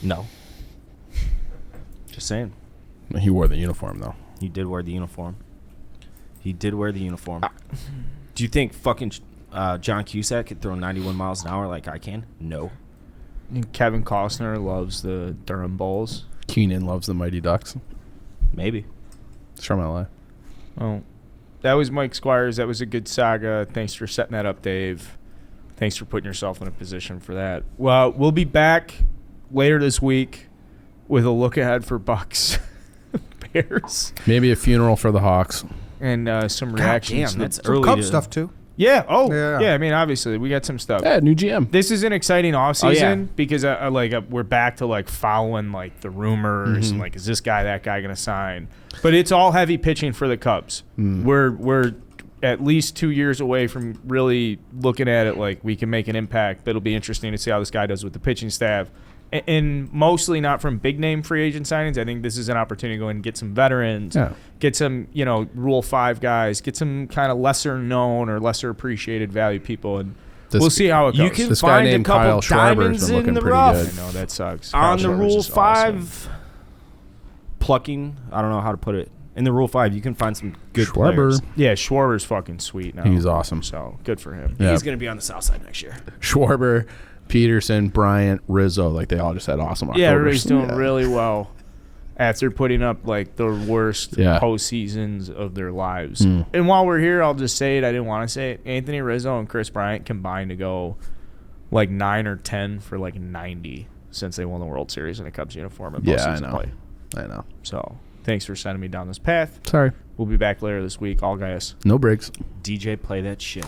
No. Just saying. He wore the uniform, though. He did wear the uniform. Do you think fucking John Cusack could throw 91 miles an hour like I can? No. And Kevin Costner loves the Durham Bulls. Keenan loves the Mighty Ducks. Maybe. Sure, my lie. Oh, that was Mike Squires. That was a good saga. Thanks for setting that up, Dave. Thanks for putting yourself in a position for that. Well, we'll be back later this week with a look ahead for Bucks Bears Maybe a funeral for the Hawks. and some reactions. damn, that's to- some early Cub to- stuff, too. yeah. Oh, Yeah. yeah. I mean, obviously, we got some stuff. Yeah, new GM. This is an exciting offseason yeah. because we're back to like following like the rumors and like is this guy that guy gonna sign? But it's all heavy pitching for the Cubs. We're at least 2 years away from really looking at it like we can make an impact. But it'll be interesting to see how this guy does with the pitching staff. And mostly not from big name free agent signings. I think this is an opportunity to go and get some veterans, get some, Rule 5 guys, get some kind of lesser known or lesser appreciated value people, and we'll see how it goes. You can This guy find a named couple Kyle Schwarber's diamonds been in looking the pretty rough. good. I know that sucks. On Kyle the Schwarber's Rule just awesome. 5 plucking, I don't know how to put it. In the Rule 5, you can find some good Schwarber. players. Yeah, Schwarber's fucking sweet now. He's awesome. So good for him. Yeah. He's going to be on the south side next year. Schwarber, Peterson, Bryant, Rizzo, like they all just had awesome Yeah, Octobers. everybody's doing really well after putting up like the worst postseasons of their lives. And while we're here, I'll just say it. I didn't want to say it. Anthony Rizzo and Chris Bryant combined to go like 9 or 10 for like 90 since they won the World Series in a Cubs uniform in postseason play. I know. So thanks for sending me down this path. Sorry. We'll be back later this week. All guys. No breaks. DJ, play that shit.